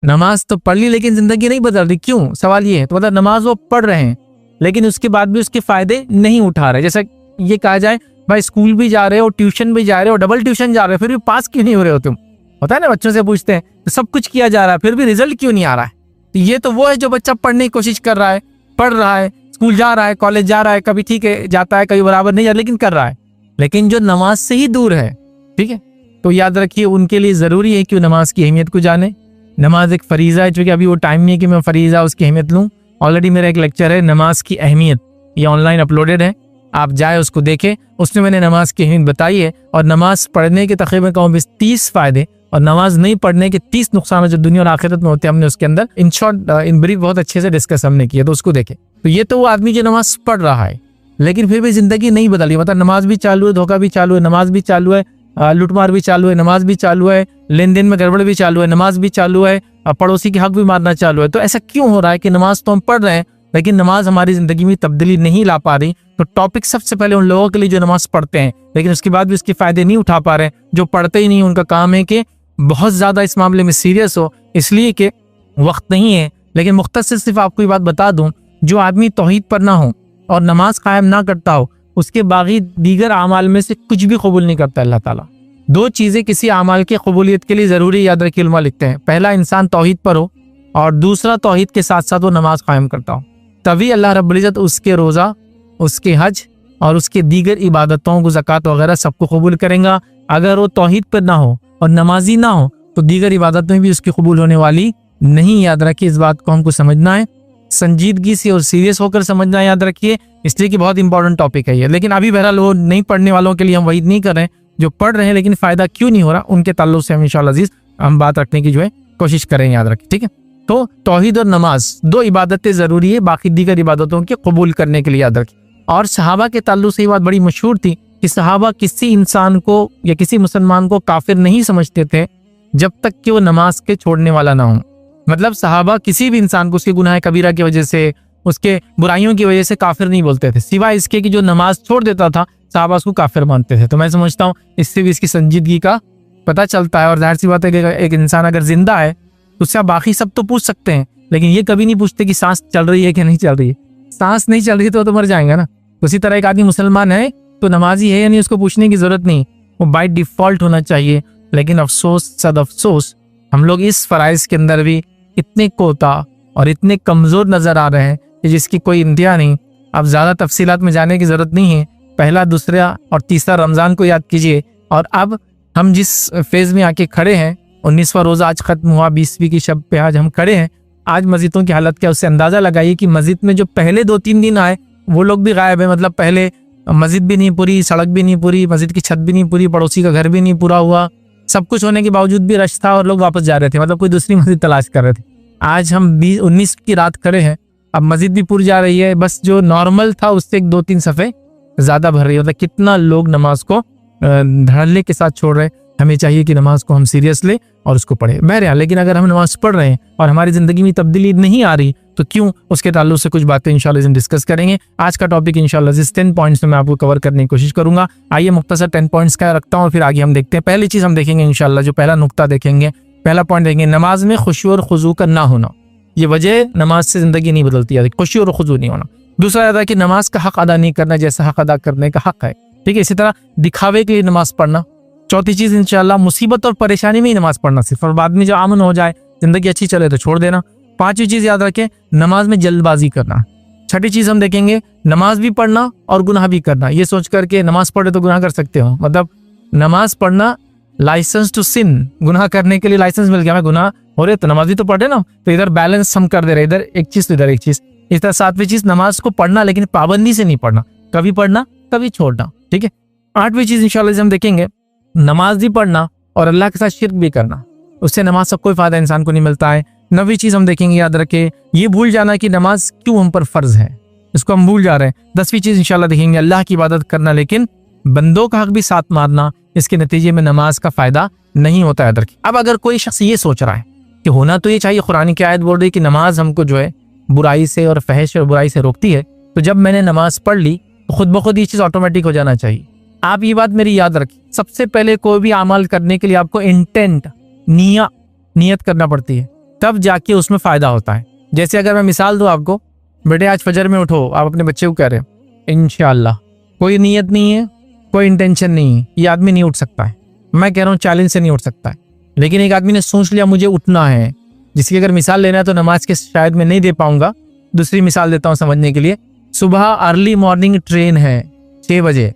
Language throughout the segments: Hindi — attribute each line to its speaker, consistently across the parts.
Speaker 1: नमाज तो पढ़ ली लेकिन जिंदगी नहीं बदल रही, क्यों? सवाल ये है। तो मतलब नमाज वो पढ़ रहे हैं लेकिन उसके बाद भी उसके फायदे नहीं उठा रहे। जैसा ये कहा जाए भाई स्कूल भी जा रहे हो, ट्यूशन भी जा रहे हो, डबल ट्यूशन जा रहे हो, फिर भी पास क्यों नहीं हो रहे हो तुम? होता है ना, बच्चों से पूछते हैं तो सब कुछ किया जा रहा है फिर भी रिजल्ट क्यों नहीं आ रहा है? तो ये तो वो है जो बच्चा पढ़ने की कोशिश कर रहा है, पढ़ रहा है, स्कूल जा रहा है, कॉलेज जा रहा है, कभी ठीक है जाता है, कभी बराबर नहीं जाता, लेकिन कर रहा है। लेकिन जो नमाज से ही दूर है, ठीक है, तो याद रखिए उनके लिए जरूरी है कि वो नमाज की अहमियत को जाने। नमाज एक फरीजा है, चूंकि अभी वो टाइम नहीं है कि मैं फरीजा उसकी अहमियत लूँ। ऑलरेडी मेरा एक लेक्चर है नमाज की अहमियत, ये ऑनलाइन अपलोडेड है, आप जाए उसको देखें। उसमें मैंने नमाज की अहमियत बताई है और नमाज पढ़ने के तकरीबन कहूँ 30 फायदे और नमाज नहीं पढ़ने के 30 नुकसान जो दुनिया और आखिरत में होते हैं, हमने उसके अंदर इन शॉर्ट इन ब्रीफ बहुत अच्छे से डिस्कस हमने किया, तो उसको देखें। तो ये तो वो आदमी जो नमाज पढ़ रहा है लेकिन फिर भी जिंदगी नहीं बदली, मतलब नमाज भी चालू है, धोखा भी चालू है, नमाज भी चालू है, लूटमार भी चालू है, नमाज भी चालू है, लेन देन में गड़बड़ भी चालू है, नमाज भी चालू है, पड़ोसी के हक भी मारना चालू है। तो ऐसा क्यों हो रहा है कि नमाज तो हम पढ़ रहे हैं लेकिन नमाज हमारी जिंदगी में तब्दीली नहीं ला पा रही? तो टॉपिक सबसे पहले उन लोगों के लिए जो नमाज पढ़ते हैं लेकिन उसके बाद भी उसके फायदे नहीं उठा पा रहे। जो पढ़ते ही नहीं, उनका काम है कि बहुत ज्यादा इस मामले में सीरियस हो, इसलिए कि वक्त नहीं है। लेकिन मुख्तसर सिर्फ आपको ये बात बता दूं, जो आदमी तौहीद पर ना हो और नमाज कायम ना करता हो, उसके बाकी दीगर अमाल में से कुछ भी कबूल नहीं करता अल्लाह ताला। दो चीजें किसी अमाल की कबूलियत के लिए जरूरी, याद रखिए उलमा लिखते हैं। पहला, इंसान तौहीद पर हो और दूसरा तौहीद के साथ साथ वो नमाज कायम करता हो, तभी अल्लाह रब्बुल इज्जत उसके रोजा, उसके हज और उसके दीगर इबादतों को, ज़कात वगैरह सबको कबूल करेगा। अगर वो तौहीद पर ना हो और नमाजी ना हो तो दीगर इबादतें भी उसकी कबूल होने वाली नहीं। याद रखिए इस बात को हमको समझना है, संजीदगी से और सीरियस होकर समझना है, याद रखिए, इसलिए कि बहुत इंपॉर्टेंट टॉपिक है ये। लेकिन अभी बहरहाल वो नहीं पढ़ने वालों के लिए हम वही नहीं कर रहे हैं, जो पढ़ रहे हैं लेकिन फायदा क्यों नहीं हो रहा, उनके ताल्लुक से हम इंशाअल्लाह अजीज हम बात रखने की जो है कोशिश करें, याद रखिए, ठीक है। तो तौहीद और नमाज दो इबादतें जरूरी है बाकी दीगर इबादतों के कबूल करने के लिए, याद रखिए। और सहाबा के ताल्लुक से ये बात बड़ी मशहूर थी कि सहाबा किसी इंसान को या किसी मुसलमान को काफिर नहीं समझते थे जब तक कि वो नमाज के छोड़ने वाला ना हो। मतलब सहाबा किसी भी इंसान को उसके गुनाह कबीरा की वजह से, उसके बुराइयों की वजह से काफिर नहीं बोलते थे, सिवाय इसके कि जो नमाज छोड़ देता था सहाबा उसको काफिर मानते थे। तो मैं समझता हूँ इससे भी इसकी संजीदगी का पता चलता है। और जाहिर सी बात है कि एक इंसान अगर जिंदा है तो उससे आप बाकी सब तो पूछ सकते हैं, लेकिन ये कभी नहीं पूछते कि सांस चल रही है कि नहीं चल रही है। सांस नहीं चल रही तो मर जाएंगे ना। उसी तरह एक आदमी मुसलमान है तो नमाजी है या नहीं, उसको पूछने की जरूरत नहीं, वो बाय डिफॉल्ट होना चाहिए। लेकिन अफसोस सद अफसोस हम लोग इस फराइज के अंदर भी इतने कोता और इतने कमजोर नजर आ रहे हैं कि जिसकी कोई इंतहा नहीं। अब ज्यादा तफसीलात में जाने की जरूरत नहीं है, पहला, दूसरा और तीसरा रमजान को याद कीजिए। और अब हम जिस फेज में आके खड़े हैं, 19वां रोजा आज खत्म हुआ, 20वीं की शब पे आज हम खड़े हैं। आज मस्जिदों की हालत क्या, उससे अंदाजा लगाइए कि मस्जिद में जो पहले 2-3 दिन आए वो लोग भी गायब है। मतलब पहले मस्जिद भी नहीं पूरी, सड़क भी नहीं पूरी, मस्जिद की छत भी नहीं पूरी, पड़ोसी का घर भी नहीं पूरा हुआ, सब कुछ होने के बावजूद भी रश था और लोग वापस जा रहे थे, मतलब कोई दूसरी मस्जिद तलाश कर रहे थे। आज हम 19 की रात खड़े हैं, अब मस्जिद भी पूरी जा रही है, बस जो नॉर्मल था उससे 1-2-3 सफ़े ज्यादा भर रही है। मतलब कितना लोग नमाज को धड़ल्ले के साथ छोड़ रहे हैं। हमें चाहिए कि नमाज को हम सीरियस ले और उसको पढ़े बहरहाल। लेकिन अगर हम नमाज पढ़ रहे हैं और हमारी जिंदगी में तब्दीली नहीं आ रही तो क्यों, उसके ताल्लुक से कुछ बातें इंशाल्लाह हम डिस्कस करेंगे। आज का टॉपिक इंशाल्लाह जिस 10 पॉइंट्स में मैं आपको कवर करने की कोशिश करूंगा। आइए मुख्तसर 10 पॉइंट्स का रखता हूँ और फिर आगे हम देखते हैं। पहली चीज हम देखेंगे इंशाल्लाह, जो पहला नुक्ता देखेंगे, पहला पॉइंट देखेंगे, नमाज में खुशू और खुजू का ना होना। ये वजह नमाज से जिंदगी नहीं बदलती है, खुशू और खुजू नहीं होना। दूसरा याद है कि नमाज का हक अदा नहीं करना जैसा हक अदा करने का हक है, ठीक है। इसी तरह दिखावे के लिए नमाज पढ़ना। चौथी चीज इंशाल्लाह मुसीबत और परेशानी में ही नमाज पढ़ना सिर्फ, और बाद में जो अमन हो जाए, जिंदगी अच्छी चले तो छोड़ देना। पांचवी चीज याद रखें, नमाज में जल्दबाजी करना। छठी चीज हम देखेंगे, नमाज भी पढ़ना और गुनाह भी करना। ये सोच करके नमाज पढ़े तो गुनाह कर सकते हो, मतलब नमाज पढ़ना लाइसेंस टू सिन, गुनाह करने के लिए लाइसेंस मिल गया, मैं गुनाह हो रहे तो नमाज भी तो पढ़े ना, तो इधर बैलेंस हम कर दे रहे, इधर एक चीज तो इधर एक चीज। इस तरह सातवीं चीज, नमाज को पढ़ना लेकिन पाबंदी से नहीं पढ़ना, कभी पढ़ना कभी छोड़ना, ठीक है। आठवीं चीज इंशाल्लाह हम देखेंगे, नमाज भी पढ़ना और अल्लाह के साथ शिर्क भी करना, उससे नमाज से कोई फायदा इंसान को नहीं मिलता है। नवीं चीज हम देखेंगे, याद रखें, ये भूल जाना कि नमाज क्यों हम पर फर्ज है, इसको हम भूल जा रहे हैं। 10वीं चीज इंशाल्लाह देखेंगे, अल्लाह की इबादत करना लेकिन बंदों का हक भी साथ मारना, इसके नतीजे में नमाज का फायदा नहीं होता, याद रखें। अब अगर कोई शख्स ये सोच रहा है कि होना तो ये चाहिए, कुरान की आयत बोल रही है कि नमाज हमको जो है बुराई से और फहश और बुराई से रोकती है, तो जब मैंने नमाज पढ़ ली तो खुद ब खुद ये चीज ऑटोमेटिक हो जाना चाहिए। आप ये बात मेरी याद रखिए, सबसे पहले कोई भी अमल करने के लिए आपको इंटेंट, नियत करना पड़ती है। तब जाके उसमें फ़ायदा होता है। जैसे अगर मैं मिसाल दूँ आपको, बेटे आज फजर में उठो, आप अपने बच्चे को कह रहे हैं इंशाअल्लाह, कोई नीयत नहीं है, कोई इंटेंशन नहीं है, ये आदमी नहीं उठ सकता है। मैं कह रहा हूँ चैलेंज से नहीं उठ सकता है। लेकिन एक आदमी ने सोच लिया मुझे उठना है, जिसकी अगर मिसाल लेना है तो नमाज के शायद मैं नहीं दे पाऊंगा, दूसरी मिसाल देता हूँ समझने के लिए। सुबह अर्ली मॉर्निंग ट्रेन है 6 बजे,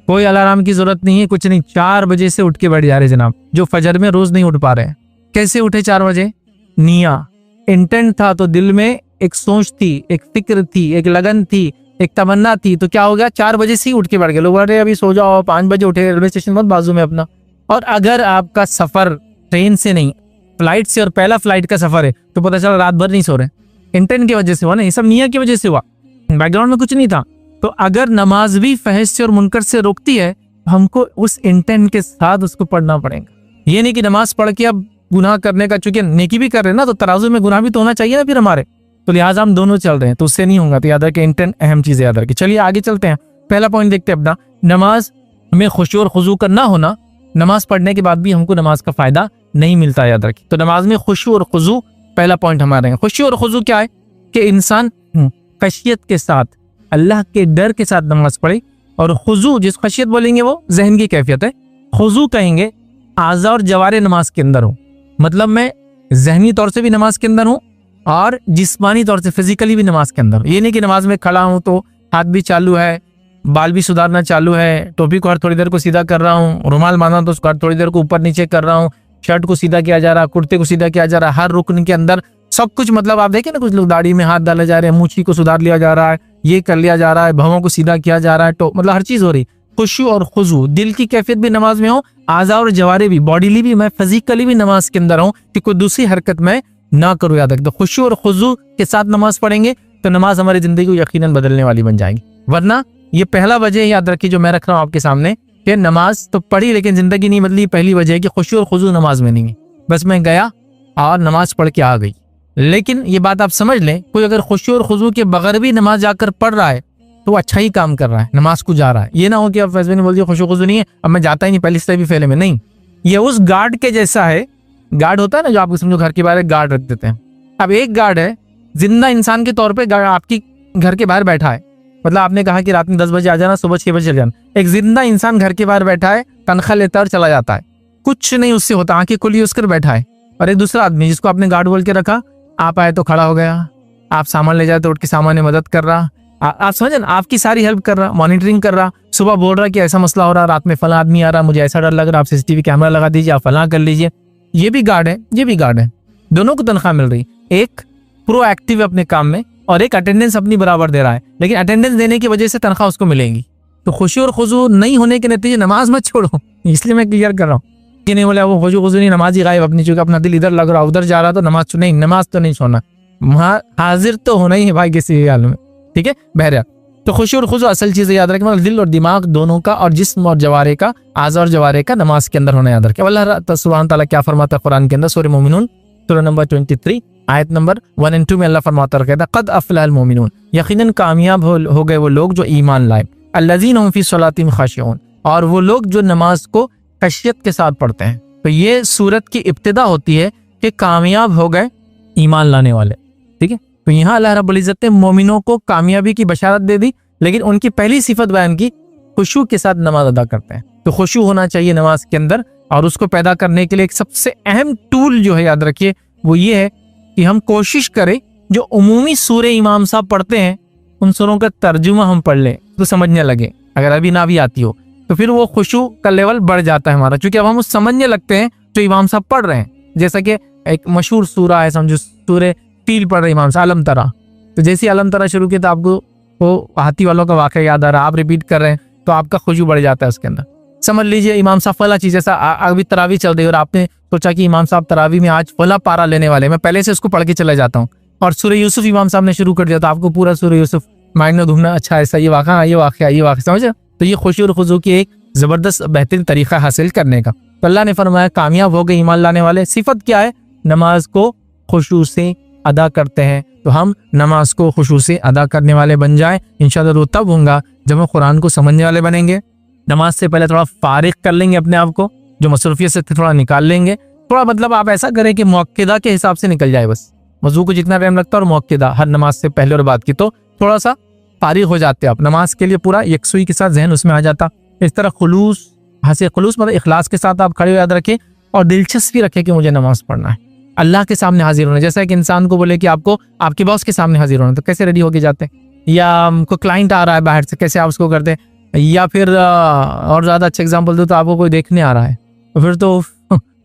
Speaker 1: कोई अलार्म की जरूरत नहीं है, कुछ नहीं, 4 बजे से उठ के बैठ जा रहे जनाब, जो फजर में रोज नहीं उठ पा रहे हैं। कैसे उठे 4 बजे? निया, इंटेंट था, तो दिल में एक सोच थी, एक फिक्र थी, एक लगन थी, एक तमन्ना थी, तो क्या हो गया, 4 बजे से ही उठ के बैठ गए। लोग बोल रहे अभी सो जाओ, 5 बजे उठे, रेलवे स्टेशन बहुत बाजू में अपना। और अगर आपका सफर ट्रेन से नहीं फ्लाइट से और पहला फ्लाइट का सफर है तो पता चला रात भर नहीं सो रहे, इंटेंट की वजह से हुआ ना, ये सब नियत की वजह से हुआ, बैकग्राउंड में कुछ नहीं था। तो अगर नमाज भी फहश से और मुनकर से रोकती है, हमको उस इंटेंट के साथ उसको पढ़ना पड़ेगा। ये नहीं कि नमाज पढ़ के अब गुनाह करने का, चूंकि नेकी भी कर रहे हैं ना, तो तराजू में गुनाह भी तो होना चाहिए ना फिर हमारे, तो लिहाजा हम दोनों चल रहे हैं, तो उससे नहीं होगा। तो याद रखें, इंटेंट अहम चीज है, याद रखें। चलिए आगे चलते हैं, पहला पॉइंट देखते हैं अपना, नमाज में खुशू और खुजू का ना होना। नमाज पढ़ने के बाद भी हमको नमाज का फायदा नहीं मिलता, याद रखें। तो नमाज में खुशू और खुजू पहला पॉइंट हमारे हैं। खुशू और खुजू क्या है कि इंसान खशियत के साथ, अल्लाह के डर के साथ नमाज पढ़े। और खुजू, जिस खशियत बोलेंगे वो जहन की कैफियत है, खुजू कहेंगे आज़ा और जवारे नमाज के अंदर हो, मतलब मैं जहनी तौर से भी नमाज के अंदर हूँ और जिस्मानी तौर से फिजिकली भी नमाज के अंदर। ये नहीं कि नमाज में खड़ा हूँ तो हाथ भी चालू है, बाल भी सुधारना चालू है, टोपी को हर थोड़ी देर को सीधा कर रहा हूँ, रुमाल बांधा तो उसको हर थोड़ी देर को ऊपर नीचे कर रहा हूँ, शर्ट को सीधा किया जा रहा है, कुर्ते को सीधा किया जा रहा है, हर रुकन के अंदर सब कुछ। मतलब आप देखें ना, कुछ लोग दाढ़ी में हाथ डाले जा रहे हैं, मूछी को सुधार लिया जा रहा है, ये कर लिया जा रहा है, भवों को सीधा किया जा रहा है, तो मतलब हर चीज हो रही। खुशू और खुजू, दिल की कैफियत भी नमाज में हो, आज़ा और जवारे भी, बॉडीली भी, मैं फिजिकली भी नमाज के अंदर हूँ कि कोई दूसरी हरकत में ना करो। याद रख दो, खुशू और खुजू के साथ नमाज पढ़ेंगे तो नमाज हमारी जिंदगी को यकीनन बदलने वाली बन जाएगी। वरना ये पहला वजह याद रखिए जो मैं रख रहा हूँ आपके सामने, कि नमाज तो पढ़ी लेकिन जिंदगी नहीं बदली। पहली वजह है कि खुशू और खुजू नमाज में नहीं है, बस मैं गया और नमाज पढ़ के आ गई। लेकिन ये बात आप समझ लें, कोई अगर खुशू और खुजू के बगैर भी नमाज जाकर पढ़ रहा है तो अच्छा ही काम कर रहा है, नमाज को जा रहा है। ये ना हो कि अब फैसले ने बोल दिया खुशू खुजू नहीं है, अब मैं जाता ही नहीं, पहले से भी फैले में नहीं। ये उस गार्ड के जैसा है, गार्ड होता है ना जो आपको समझो घर के बाहर गार्ड रख देते हैं। अब एक गार्ड है जिंदा इंसान के तौर पे आपकी घर के बाहर बैठा है, मतलब आपने कहा कि रात में 10 बजे आ जाना, सुबह 6 बजे चल जाना। एक जिंदा इंसान घर के बाहर बैठा है, तनख्वाह लेता है और चला जाता है, कुछ नहीं उससे होता, आंखें खुली उसकर बैठा है। और एक दूसरा आदमी जिसको आपने गार्ड बोल के रखा, आप आए तो खड़ा हो गया, आप सामान ले जाए तो उठ के सामान में मदद कर रहा, आप समझे ना, आपकी सारी हेल्प कर रहा, मॉनिटरिंग कर रहा, सुबह बोल रहा कि ऐसा मसला हो रहा, रात में फला आदमी आ रहा, मुझे ऐसा डर लग रहा, आप सीसीटीवी कैमरा लगा दीजिए, आप फला कर लीजिए। ये भी गार्ड है, ये भी गार्ड है, दोनों को तनख्वाह मिल रही। एक प्रोएक्टिव है अपने काम में और एक अटेंडेंस अपनी बराबर दे रहा है, लेकिन अटेंडेंस देने की वजह से तनख्वाह उसको मिलेगी। तो खुशी और खुजू नहीं होने के नतीजे नमाज मत छोड़ो, इसलिए मैं क्लियर कर रहा हूँ कि नहीं बोला वो खुशू खुजू नहीं, नमाज ही गायब अपनी, चूंकि अपना दिल इधर लग रहा, उधर जा रहा, तो नमाज नहीं, नमाज तो नहीं छोड़ना, हाजिर तो होना ही है भाई किसी हाल में, ठीक है बहरहाल। तो खुशी और खुजू असल चीज़ याद रखें, मतलब दिल और दिमाग दोनों का और जिस्म और जवारे का, आज़ा और जवारे का नमाज के अंदर होना याद रखें। अल्लाह सुब्हान तआला क्या फरमाता है कुरान के अंदर, सूरह मोमिनून सूरह नंबर 23 आयत नंबर 1 और 2 में अल्लाह फरमाता है क़द अफ़लहल मोमिनून, यकीनन कामयाब हो गए वो लोग जो ईमान लाए, अल्लज़ीना हुम फ़ी सलातिहिम ख़ाशिऊन, और वो लोग जो नमाज को खशियत के साथ पढ़ते हैं। तो ये सूरत की इब्तिदा होती है कि कामयाब हो गए ईमान लाने वाले, ठीक है। तो यहाँ अल्लाह रब्बुल इज़्ज़त ने मोमिनों को कामयाबी की बशारत दे दी, लेकिन उनकी पहली सिफत बयान की, खुशू के साथ नमाज अदा करते हैं। तो खुशू होना चाहिए नमाज के अंदर, और उसको पैदा करने के लिए एक सबसे अहम टूल जो है याद रखिए वो ये है कि हम कोशिश करें जो उमूमी सूरे इमाम साहब पढ़ते हैं उन सूरों का तर्जुमा हम पढ़ लें तो समझने लगे। अगर अभी ना भी आती हो तो फिर वो खुशू का लेवल बढ़ जाता है हमारा, क्योंकि अब हम समझने लगते हैं जो इमाम साहब पढ़ रहे हैं। जैसा कि एक मशहूर सूरा है, समझो सूरे फील पढ़ रहे इमाम साहब, अलम तरा, तो जैसे अलम तरा शुरू किया तो आपको वो हाथी वालों का वाक़या याद आ रहा, आप रिपीट कर रहे हैं तो आपका खुशू बढ़ जाता है उसके अंदर। समझ लीजिए इमाम साहब फला चीज़, जैसा अभी तरावी चल रही है और आपने सोचा कि इमाम साहब तरावी में आज फला पारा लेने वाले, मैं पहले से उसको पढ़ के चला जाता हूँ, और सूरह यूसुफ इमाम साहब ने शुरू कर दिया तो आपको पूरा सूरह यूसुफ माइंड में घूमना, अच्छा ऐसा ये वाक़ा, ये वाक़या, ये वाक़या, समझे। तो ये खुशी और खुजू की एक ज़बरदस्त बेहतरीन तरीका हासिल करने का। तो अल्लाह ने फरमाया कामयाब हो गए ईमान लाने वाले। सिफत क्या है? नमाज को खुशू से अदा करते हैं। तो हम नमाज को खुशू से अदा करने वाले बन जाएं। इंशाअल्लाह वो तब होगा जब हम कुरान को समझने वाले बनेंगे। नमाज से पहले थोड़ा फारिग कर लेंगे अपने आप को, जो मसरूफियत से थोड़ा निकाल लेंगे, थोड़ा मतलब आप ऐसा करें कि मुअक्किदा के हिसाब से निकल जाए बस। वजू को जितना टाइम लगता है और मुअक्किदा हर नमाज से पहले और बाद की, तो थोड़ा सा फारिग हो जाते आप नमाज के लिए, पूरा यकसुई के साथ जहन उसमें आ जाता। इस तरह खुलूस हासिल, खुलूस मतलब इखलास के साथ आप खड़े हो, याद रखें, और दिलचस्पी रखें कि मुझे नमाज पढ़ना है, अल्लाह के सामने हाजिर होना। जैसा एक इंसान को बोले कि आपको आपके बॉस के सामने हाजिर होना, तो कैसे रेडी होके जाते हैं, या कोई क्लाइंट आ रहा है बाहर से, कैसे आप उसको करते हैं, या फिर और ज़्यादा अच्छा एग्जाम्पल दो तो आपको कोई देखने आ रहा है, फिर तो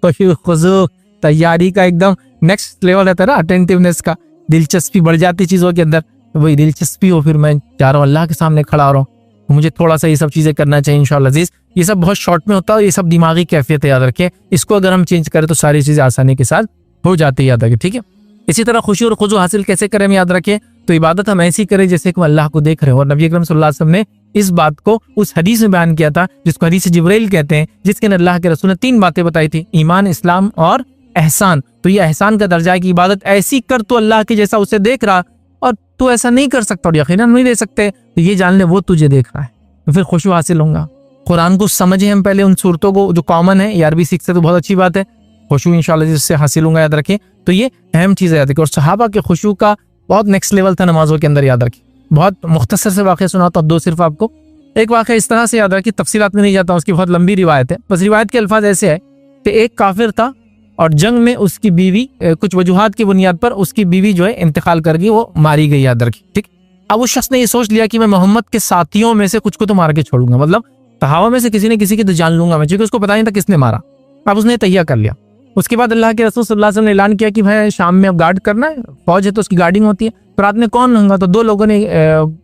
Speaker 1: खुशू तैयारी का एकदम नेक्स्ट लेवल रहता है ना, अटेंटिवनेस का, दिलचस्पी बढ़ जाती चीज़ों के अंदर। तो वही दिलचस्पी हो, फिर मैं जा रहा हूँ अल्लाह के सामने खड़ा हो रहा हूँ, मुझे थोड़ा सा ये सब चीज़ें करना चाहिए इंशाअल्लाह अज़ीज़। ये सब बहुत शॉर्ट में होता है, ये सब दिमागी कैफियत याद रखें, इसको अगर हम चेंज करें तो सारी चीज़ें आसानी के साथ हो जाती है, याद रखें, ठीक है। इसी तरह खुशी और खुजू हासिल कैसे करें हम याद रखें, तो इबादत हम ऐसी करें जैसे कि हम अल्लाह को देख रहे हो। और नबी अकरम सल्लल्लाहु अलैहि वसल्लम ने इस बात को उस हदीस में बयान किया था जिसको हदीस जिब्रील कहते हैं, जिसके अंदर अल्लाह के रसूल ने 3 बातें बताई थी, ईमान, इस्लाम और एहसान। तो ये एहसान का दर्जा है कि इबादत ऐसी कर तो अल्लाह के जैसा उसे देख रहा, और तू ऐसा नहीं कर सकता और यकीनन नहीं दे सकते, तो ये जान ले वो तुझे देख रहा है, तो फिर खुशू हासिल होगा। कुरान को समझे हम पहले, उन सूरतों को जो कॉमन है, ये अरबी सीख से तो बहुत अच्छी बात है, खुशू इंशाअल्लाह जिससे हासिल होगा, याद रखें। तो ये अहम चीज़ याद रखें। और सहाबा के खुशू का बहुत नेक्स्ट लेवल था नमाजों के अंदर, याद रखें। बहुत मुख्तसर से वाक़या सुनाता हूँ, 2 सिर्फ आपको। एक वाक़या इस तरह से याद रखें, तफसीलात में नहीं जाता, उसकी बहुत लंबी रिवायत है, बस रिवायत के अल्फाज ऐसे है कि एक काफिर था और जंग में उसकी बीवी कुछ वजूहात की बुनियाद पर उसकी बीवी जो है इंतकाल कर गई, वो मारी गई, याद रखी, ठीक। अब उस शख्स ने ये सोच लिया कि मैं मोहम्मद के साथियों में से कुछ को तो मार के छोड़ूंगा, मतलब सहाबा में से किसी न किसी की तो जान लूंगा मैं, क्योंकि उसको पता नहीं था किसने मारा। अब उसने तैयार कर लिया। उसके बाद अल्लाह के रसूल सल्लल्लाहु अलैहि वसल्लम ने ऐलान किया कि भाई शाम में अब गार्ड करना है, फौज है तो उसकी गार्डिंग होती है। तो रात में कौन होगा, तो 2 लोगों ने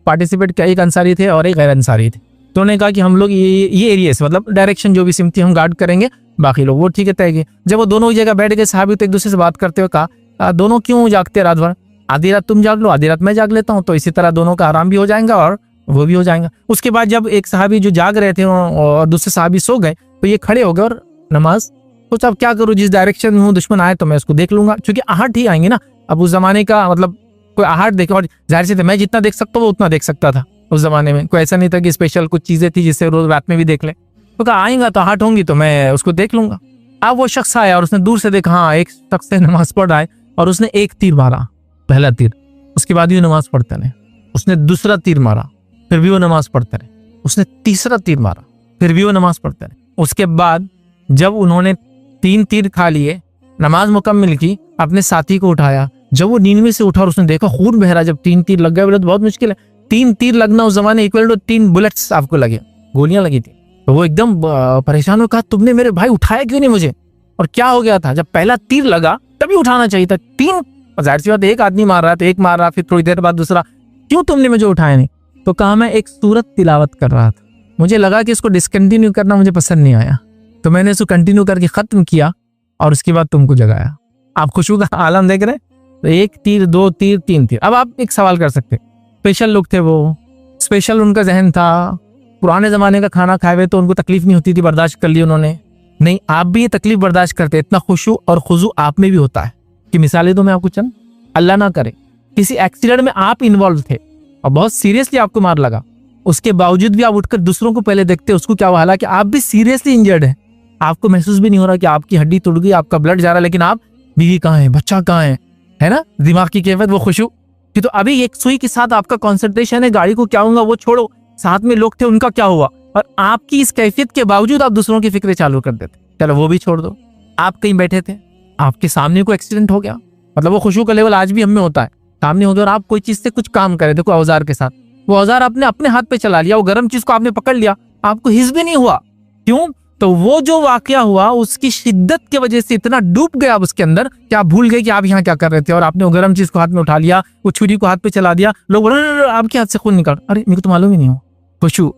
Speaker 1: पार्टिसिपेट किया, एक अंसारी थे और एक गैर अंसारी थे। तो उन्होंने कहा कि हम लोग ये एरिया से, मतलब डायरेक्शन जो भी सिमती हम गार्ड करेंगे, बाकी लोग वो ठीक है तय गए। जब वो दोनों एक जगह बैठ गए, सहाबी तो एक दूसरे से बात करते हुए कहा, दोनों क्यों जागते रात भर, आधी रात तुम जाग लो, आधी रात मैं जाग लेता हूँ, तो इसी तरह दोनों का आराम भी हो जाएगा और वो भी हो जाएगा। उसके बाद जब एक सहाबी जो जाग रहे थे और दूसरे सहाबी सो गए, तो ये खड़े हो गए और नमाज सोचा, अब क्या करूँ, जिस डायरेक्शन में हूँ दुश्मन आए तो मैं उसको देख लूंगा, क्योंकि आहट ही आएंगे ना। अब उस जमाने का मतलब कोई आहट देखे, और जाहिर से मैं जितना देख सकता हूँ वो उतना देख सकता था उस जमाने में, कोई ऐसा नहीं था कि स्पेशल कुछ चीजें थी जिससे रोज रात में भी देख ले। तो कहा आएगा तो आहट होंगी तो मैं उसको देख लूंगा। अब वो शख्स आया और उसने दूर से देखा, हाँ एक शख्स से नमाज पढ़ रहा है, और उसने एक तीर मारा, पहला तीर, उसके बाद भी वो नमाज पढ़ते रहे। उसने दूसरा तीर मारा, फिर भी वो नमाज पढ़ते रहे। उसने तीसरा तीर मारा, फिर भी वो नमाज पढ़ते रहे। उसके बाद जब उन्होंने 3 तीर खा लिए, नमाज मुकम्मिल की, अपने साथी को उठाया। जब वो नींद में से उठा और उसने देखा खून बह रहा, जब 3 तीर लग गए, बोले तो बहुत मुश्किल है, 3 तीर लगना उस जमाने इक्वल टू 3 बुलेट्स आपको लगे, गोलियां लगी थी। तो वो एकदम परेशान हो, कहा तुमने मेरे भाई उठाया क्यों नहीं मुझे, और क्या हो गया था, जब पहला तीर लगा तभी उठाना चाहिए था, 3 जाहिर सी बात, एक आदमी मार रहा था, एक मार रहा, फिर थोड़ी देर बाद दूसरा, क्यों तुमने मुझे उठाया नहीं। तो कहा मैं एक सूरत तिलावत कर रहा था, मुझे लगा कि इसको डिसकंटिन्यू करना मुझे पसंद नहीं आया, तो मैंने इसको कंटिन्यू करके खत्म किया और उसके बाद तुमको जगाया। आप खुशबू का आलम देख रहे हैं। तो 1 तीर, 2 तीर, 3 तीर। अब आप एक सवाल कर सकते, स्पेशल लोग थे वो, स्पेशल उनका जहन था, पुराने जमाने का खाना खाए हुए तो उनको तकलीफ नहीं होती थी, बर्दाश्त कर ली उन्होंने। नहीं, आप भी ये तकलीफ बर्दाश्त करते, इतना खुशू और खुजू आप में भी होता है। कि मिसालें दो मैं आपको चंद, अल्लाह ना करे किसी एक्सीडेंट में आप इन्वॉल्व थे और बहुत सीरियसली आपको मार लगा, उसके बावजूद भी आप उठकर दूसरों को पहले देखते, उसको क्या हुआ, हालांकि आप भी सीरियसली इंजर्ड है, आपको महसूस भी नहीं हो रहा कि आपकी हड्डी टूट गई, आपका ब्लड जा रहा है, लेकिन आप बीवी कहाँ है, बच्चा कहाँ है ना, दिमाग की कैफियत, वो खुशू कि तो अभी एक सुई के साथ आपका कॉन्सेंट्रेशन है, गाड़ी को क्या होगा वो छोड़ो, साथ में लोग थे उनका क्या हुआ, और आपकी इस कैफियत के बावजूद आप दूसरों की फिक्रें चालू कर देते। चलो वो भी छोड़ दो, आप कहीं बैठे थे, आपके सामने कोई एक्सीडेंट हो गया, मतलब वो खुशू का लेवल आज भी हम में होता है, सामने हो गया और आप कोई चीज से कुछ काम करे, देखो औजार के साथ, वो औजार आपने अपने हाथ पे चला लिया, वो गर्म चीज को आपने पकड़ लिया, आपको हिस भी नहीं हुआ, क्यों, तो वो जो वाकया हुआ उसकी शिद्दत की वजह से इतना डूब गया आप उसके अंदर कि आप भूल गए कि आप यहाँ क्या कर रहे थे, और आपने वो गर्म चीज को हाथ में उठा लिया, वो छुरी को हाथ पे चला दिया, लोग बोले आपके हाथ से खून निकल, अरे मेरे को तो मालूम ही नहीं हो। खुशू,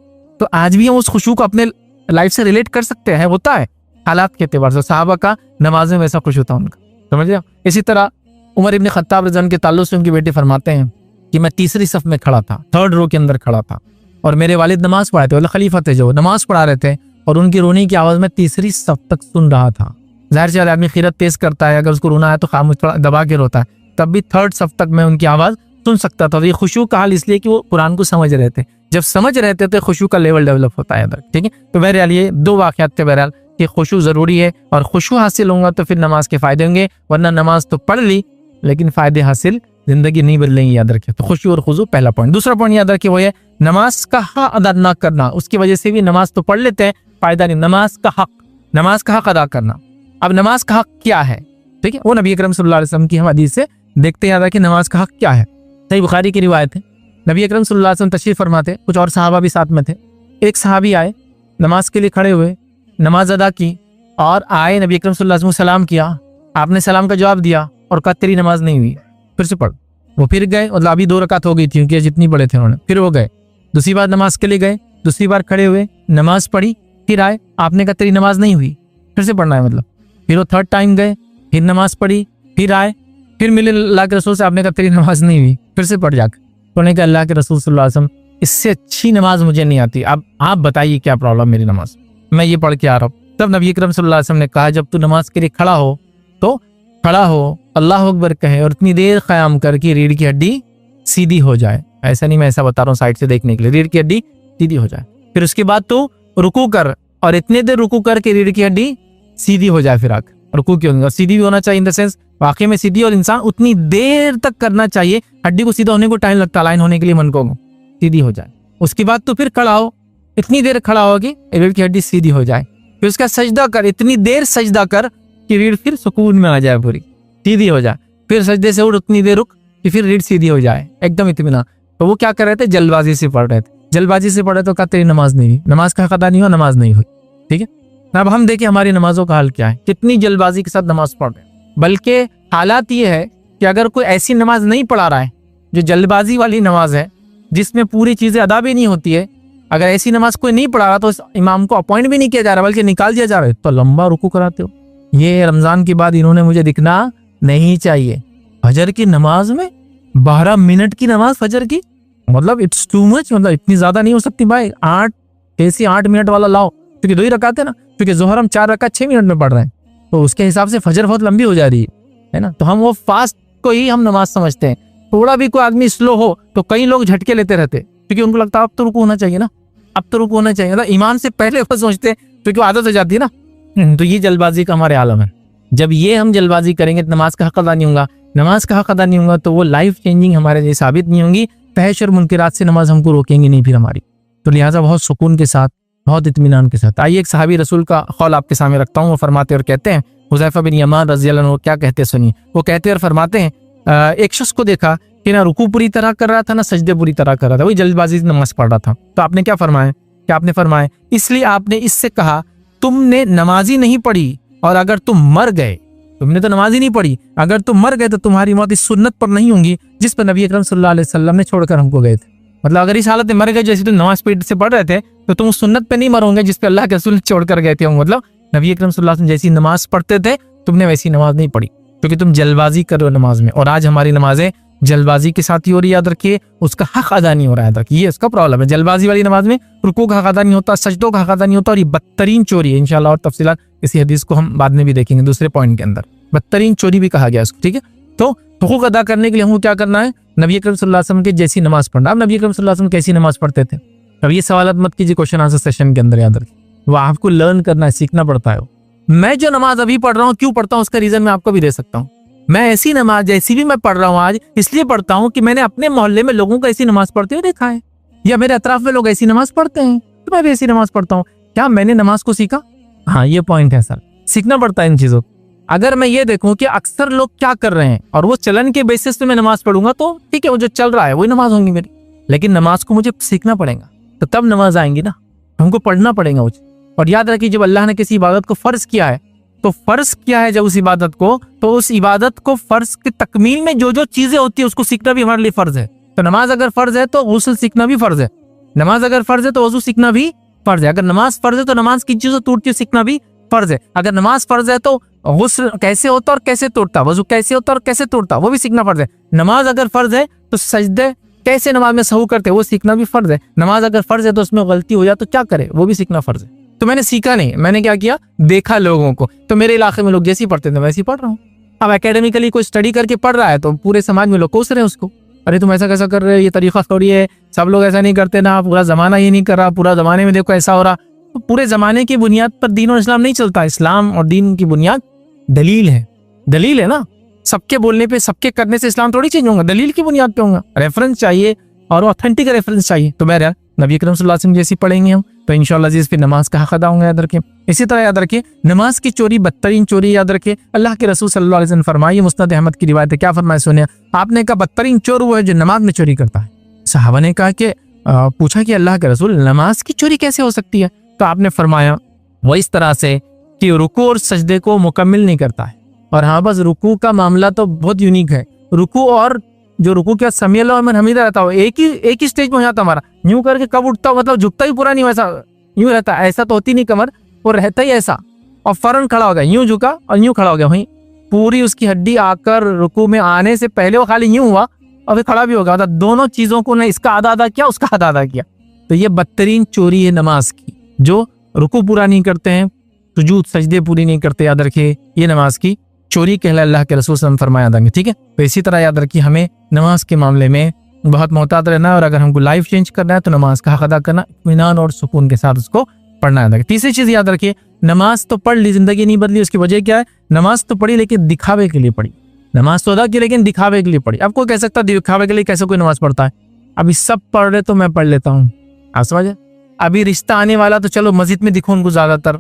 Speaker 1: तो आज भी हम उस खुशू को अपने लाइफ से रिलेट कर सकते हैं, होता है हालात के एतबार से। सहाबा का नमाज में वैसा खुश होता उनका, समझ रहे। इसी तरह उमर इब्न खत्ताब रज़ियल्लाहु अन्हु के ताल्लुक से उनकी बेटी फरमाते हैं कि मैं तीसरी सफ में खड़ा था, 3rd रो के अंदर खड़ा था, और मेरे वालिद नमाज पढ़ाते, मतलब खलीफा थे जो नमाज पढ़ा रहे थे, और उनकी रोने की आवाज में तीसरी सफ तक सुन रहा था। जाहिर सी आदमी खीरत तेज करता है, अगर उसको रोना है तो खामोश थोड़ा दबा के रोता है, तब भी 3rd सफ तक मैं उनकी आवाज सुन सकता था। तो ये खुशू का हाल इसलिए कि वो कुरान को समझ रहे थे, जब समझ रहे थे तो खुशू का लेवल डेवलप होता है, ठीक है। तो बहरहाल ये 2 वाक़यात थे, बहरहाल कि खुशू ज़रूरी है, और खुशू हासिल होगा तो फिर नमाज के फ़ायदे होंगे, वरना नमाज तो पढ़ ली लेकिन फ़ायदे हासिल ज़िंदगी नहीं बदलेंगी, याद रखिए। तो खुशू और खुजू पहला पॉइंट। दूसरा पॉइंट याद रखिए वो है नमाज का हक अदा ना करना। उसकी वजह से भी नमाज तो पढ़ लेते हैं, फ़ायदा नहीं। नमाज का हक अदा करना। अब नमाज का हक क्या है, ठीक है, वो नबी अकरम सल्लल्लाहु अलैहि वसल्लम की हम हदीस से देखते हैं, याद रखिए नमाज का हक क्या है। सही बुखारी की रिवायत है, नबी अकरम सल्लल्लाहु अलैहि वसल्लम तशरीफ फरमाते, कुछ और सहाबा भी साथ में थे। एक सहाबी आए, नमाज के लिए खड़े हुए, नमाज अदा की और आए, नबी अकरम सल्लल्लाहु अलैहि वसल्लम सलाम किया, आपने सलाम का जवाब दिया और कहा तेरी नमाज नहीं हुई, फिर से पढ़। वो फिर गए, मतलब अभी 2 रकात हो गई थी क्योंकि जितनी पढ़े थे उन्होंने, फिर वो गए, दूसरी बार नमाज के लिए गए, दूसरी बार खड़े हुए, नमाज पढ़ी, फिर आए, आपने कहा तेरी नमाज नहीं हुई, फिर से पढ़ना है मतलब। फिर वो 3rd टाइम गए, फिर नमाज पढ़ी, फिर आए, फिर मिले अल्लाह के रसूल से, आपने कहा तेरी नमाज नहीं हुई, फिर से पढ़ जाकर। उन्होंने कहा अल्लाह के रसूल सल्लल्लाहु अलैहि वसल्लम, इससे अच्छी नमाज मुझे नहीं आती, अब आप बताइए क्या प्रॉब्लम मेरी नमाज, मैं ये पढ़ के आ रहा हूँ। तब नबी अकरम सल्लल्लाहु अलैहि वसल्लम ने कहा जब तू नमाज के लिए खड़ा हो तो खड़ा हो, अल्लाह अकबर कहे और इतनी देर क़याम कर कि रीढ़ की हड्डी सीधी हो जाए। ऐसा नहीं, मैं ऐसा बता रहा हूँ साइड से देखने के लिए, रीढ़ की हड्डी सीधी हो जाए। फिर उसके बाद तो रुकू कर और इतने देर रुकू कर के रीढ़ की हड्डी सीधी हो जाए। फिर आकर रुकू क्यों होगा, सीधी भी होना चाहिए इन द सेंस वाकई में सीधी, और इंसान उतनी देर तक करना चाहिए, हड्डी को सीधा होने को टाइम लगता है, लाइन होने के लिए मन को सीधी हो जाए। उसके बाद तो फिर खड़ा हो, इतनी देर खड़ा हो कि रीढ़ की हड्डी सीधी हो जाए। फिर उसका सजदा कर, इतनी देर सजदा कर कि रीढ़ फिर सुकून में आ जाए, पूरी सीधी हो जाए। फिर सजदे से उठ, उतनी देर रुक कि फिर रीढ़ सीधी हो जाए, एकदम इत्मीनान। तो वो क्या कर रहे थे, जल्दबाजी से पढ़ रहे थे, जल्दबाजी से पढ़े तो कहा तेरी नमाज नहीं हुई, नमाज का हक अदा नहीं हुआ, नमाज नहीं हुई, ठीक है। अब हम देखें हमारी नमाजों का हाल क्या है, कितनी जल्दबाजी के साथ नमाज पढ़ रहे हैं। बल्कि हालात ये है कि अगर कोई ऐसी नमाज नहीं पढ़ा रहा है जो जल्दबाजी वाली नमाज है, जिसमें पूरी चीजें अदा भी नहीं होती है, अगर ऐसी नमाज कोई नहीं पढ़ा रहा तो इमाम को अपॉइंट भी नहीं किया जा रहा बल्कि निकाल दिया जा रहा है, तो लंबा रुकू कराते हो। ये रमजान के बाद इन्होंने मुझे दिखना नहीं चाहिए। फजर की नमाज में 12 मिनट की नमाज फजर की, मतलब इट्स टू मच, मतलब इतनी ज्यादा नहीं हो सकती भाई। 8 मिनट वाला लाओ, क्योंकि 2 ही रकात है ना, क्योंकि जोहर हम 4 रकात 6 मिनट में पढ़ रहे हैं, तो उसके हिसाब से फजर बहुत लंबी हो जा रही है ना। तो हम वो फास्ट को ही हम नमाज समझते हैं। थोड़ा भी कोई आदमी स्लो हो तो कई लोग झटके लेते रहते, क्योंकि उनको लगता है अब तो रुकू होना चाहिए ना, अब तो रुकू होना चाहिए, मतलब ईमान से पहले वो सोचते हैं, क्योंकि आदत हो जाती है ना। तो ये जल्दबाजी का हमारे आलम है। जब ये हम जल्दबाजी करेंगे तो नमाज का हक अदा नहीं होगा, नमाज का हक अदा नहीं होगा तो वो लाइफ चेंजिंग हमारे लिए साबित नहीं होंगी। फहश और मुनकरात से नमाज हमको रोकेंगे नहीं फिर हमारी। तो लिहाजा बहुत सुकून के साथ, बहुत इत्मीनान के साथ। आइए एक सहाबी रसूल का कौल आपके सामने रखता हूँ। वो फरमाते और कहते हैं, हुज़ैफा बिन यमान रज़ी अल्लाह अन्हु क्या कहते हैं सुनिए। वो कहते और फरमाते हैं, एक शख्स को देखा कि ना रुकू पूरी तरह कर रहा था ना सजदे पूरी तरह कर रहा था, वही जल्दबाजी से नमाज पढ़ रहा था। तो आपने क्या फरमाया, क्या आपने फरमाया, इसलिए आपने इससे कहा तुमने नमाज ही नहीं पढ़ी, और अगर तुम मर गए, तुमने तो नमाज ही नहीं पढ़ी, अगर तुम मर गए तो तुम्हारी मौत इस सुन्नत पर नहीं होगी जिस पर नबी अकरम सल्लल्लाहु अलैहि वसल्लम ने छोड़कर हमको गए थे। मतलब अगर इस हालत में मर गए जैसे तुम नमाज स्पीड से पढ़ रहे थे, तो तुम उस सुन्नत पे नहीं मरोगे जिस पे अल्लाह के रसूल छोड़कर गए थे। मतलब नबी अकरम सल्लल्लाहु अलैहि वसल्लम जैसी नमाज पढ़ते थे तुमने वैसी नमाज नहीं पढ़ी, क्योंकि तुम जल्दबाजी कर रहे हो नमाज में। और आज हमारी नमाजें जल्दबाजी के साथ ही हो रही है, याद रखिए, उसका हक अदा नहीं हो रहा है। याद रखिए, ये इसका प्रॉब्लम है। जल्दबाजी वाली नमाज में रुकू का हक अदा नहीं होता, सजदों का हक अदा नहीं होता, और ये बदतरीन चोरी है इंशाल्लाह। और तफसीलात इसी हदीस को हम बाद में भी देखेंगे दूसरे पॉइंट के अंदर। बदतरीन चोरी भी कहा गया इसको, ठीक है। तो हुकूक अदा करने के लिए हमको क्या करना है, नबी अकरम सल्लल्लाहु अलैहि वसल्लम की जैसी नमाज पढ़ना। अब नबी अकरम सल्लल्लाहु अलैहि वसल्लम कैसी नमाज पढ़ते थे, अब ये सवाल मत कीजिए क्वेश्चन आंसर सेशन के अंदर, याद रखिए, वो आपको लर्न करना है, सीखना पड़ता है। मैं जो नमाज अभी पढ़ रहा हूँ क्यों पढ़ता हूँ, उसका रीजन मैं आपको भी दे सकता हूँ। मैं ऐसी नमाज जैसी भी मैं पढ़ रहा हूँ आज इसलिए पढ़ता हूँ कि मैंने अपने मोहल्ले में लोगों को ऐसी नमाज पढ़ते हुए देखा है, या मेरे अतराफ में लोग ऐसी नमाज पढ़ते हैं तो मैं भी ऐसी नमाज पढ़ता हूँ। क्या मैंने नमाज को सीखा? हाँ, ये पॉइंट है सर, सीखना पड़ता है इन चीजों। अगर मैं ये देखूं कि अक्सर लोग क्या कर रहे हैं और वो चलन के बेसिस पे मैं नमाज पढ़ूंगा तो ठीक है, वो जो चल रहा है वही नमाज होंगी मेरी, लेकिन नमाज को मुझे सीखना पड़ेगा, तो तब नमाज आएंगी ना, हमको पढ़ना पड़ेगा मुझे। और याद रखिए, जब अल्लाह ने किसी इबादत को फर्ज किया है तो फर्ज किया है जब उस इबादत को, तो उस इबादत को फर्ज की तकमील में जो जो चीजें होती है उसको सीखना भी हमारे लिए फर्ज है। तो नमाज अगर फर्ज है तो गुस्ल सीखना भी फर्ज है, नमाज अगर फर्ज है तो वजू सीखना भी फर्ज है, अगर नमाज फर्ज है तो नमाज की चीजों टूटती सीखना भी फर्ज है, अगर नमाज फर्ज है तो गुस्ल कैसे होता और कैसे तोड़ता, वजू कैसे होता और कैसे तोड़ता वो भी सीखना फर्ज है। नमाज अगर फर्ज है तो सजदे कैसे नमाज में सहू करते वो सीखना भी फर्ज है। नमाज अगर फर्ज है तो उसमें गलती हो जाए तो क्या करे वो भी सीखना फर्ज है। तो मैंने सीखा नहीं, मैंने क्या किया, देखा लोगों को, तो मेरे इलाके में लोग जैसे पढ़ते थे वैसे ही पढ़ रहा हूँ। अब एकेडमिकली कोई स्टडी करके पढ़ रहा है तो पूरे समाज में लोग कोस रहे हैं उसको, अरे तुम ऐसा कैसा कर रहे हो, ये तरीका थोड़ी है, सब लोग ऐसा नहीं करते ना, पूरा जमाना ये नहीं कर रहा, पूरा जमाने में देखो ऐसा हो रहा। तो पूरे ज़माने की बुनियाद पर दीन और इस्लाम नहीं चलता। इस्लाम और दीन की बुनियाद दलील है ना। सबके बोलने पे, सबके करने से इस्लाम थोड़ी चेंज होगा, दलील की बुनियाद पे होगा। रेफरेंस चाहिए और ऑथेंटिक रेफरेंस चाहिए। तो बहरहाल नबी अकरम सल्लल्लाहु अलैहि वसल्लम जैसी पढ़ेंगे हम तो इंशाअल्लाह अज़ीज़ फिर नमाज का हक अदा होंगे, याद रखें। इसी तरह याद रखें, नमाज की चोरी बदतरीन चोरी, याद रखें। अल्लाह के रसूल सल्लल्लाहु अलैहि वसल्लम फरमाइए, मुस्नद अहमद की रिवायत है, क्या फरमाया सुनिए। आपने कहा बदतरीन चोर वो है जो नमाज में चोरी करता है। सहाबा ने कहा कि पूछा कि अल्लाह के रसूल नमाज की चोरी कैसे हो सकती है? तो आपने फरमाया वो इस तरह से कि रुकू और सजदे को मुकम्मिल नहीं करता है। और हाँ, बस रुकू का मामला तो बहुत यूनिक है। रुकू और जो रुकू क्या समी अल्लाह मन हमीदा रहता हो, एक ही स्टेज में हो जाता हमारा, यूं करके कब उठता हो, मतलब झुकता ही पूरा नहीं, वैसा यूं रहता है, ऐसा तो होती नहीं कमर, वो रहता ही ऐसा और फौरन खड़ा हो गया, यूं झुका और यूं खड़ा हो गया, वहीं पूरी उसकी हड्डी आकर रुकू में आने से पहले वो खाली यूं हुआ और फिर खड़ा भी हो गया। मतलब दोनों चीजों को, ने इसका आधा अदा किया, उसका आधा अदा किया। तो ये बदतरीन चोरी है नमाज की, जो रुकू पूरा नहीं करते हैं, सुजूद सजदे पूरी नहीं करते, याद रखिए ये नमाज की चोरी कहला अल्लाह के रसूल सल्लल्लाहु अलैहि वसल्लम फरमाया देंगे। ठीक है, तो इसी तरह याद रखिए हमें नमाज के मामले में बहुत मोहतात रहना है और अगर हमको लाइफ चेंज करना है तो नमाज का हक अदा करना, इत्मीनान और सुकून के साथ उसको पढ़ना है। तीसरी चीज याद रखिए, नमाज तो पढ़ ली, जिंदगी नहीं बदली। उसकी वजह क्या है? नमाज तो पढ़ी लेकिन दिखावे के लिए पढ़ी, नमाज तो अदा की लेकिन दिखावे के लिए पढ़ी। अब कोई कह सकता है दिखावे के लिए कैसे कोई नमाज पढ़ता है? अभी सब पढ़ रहे तो मैं पढ़ लेता हूँ, आप समझे। अभी रिश्ता आने वाला तो चलो मस्जिद में दिखो उनको, ज्यादातर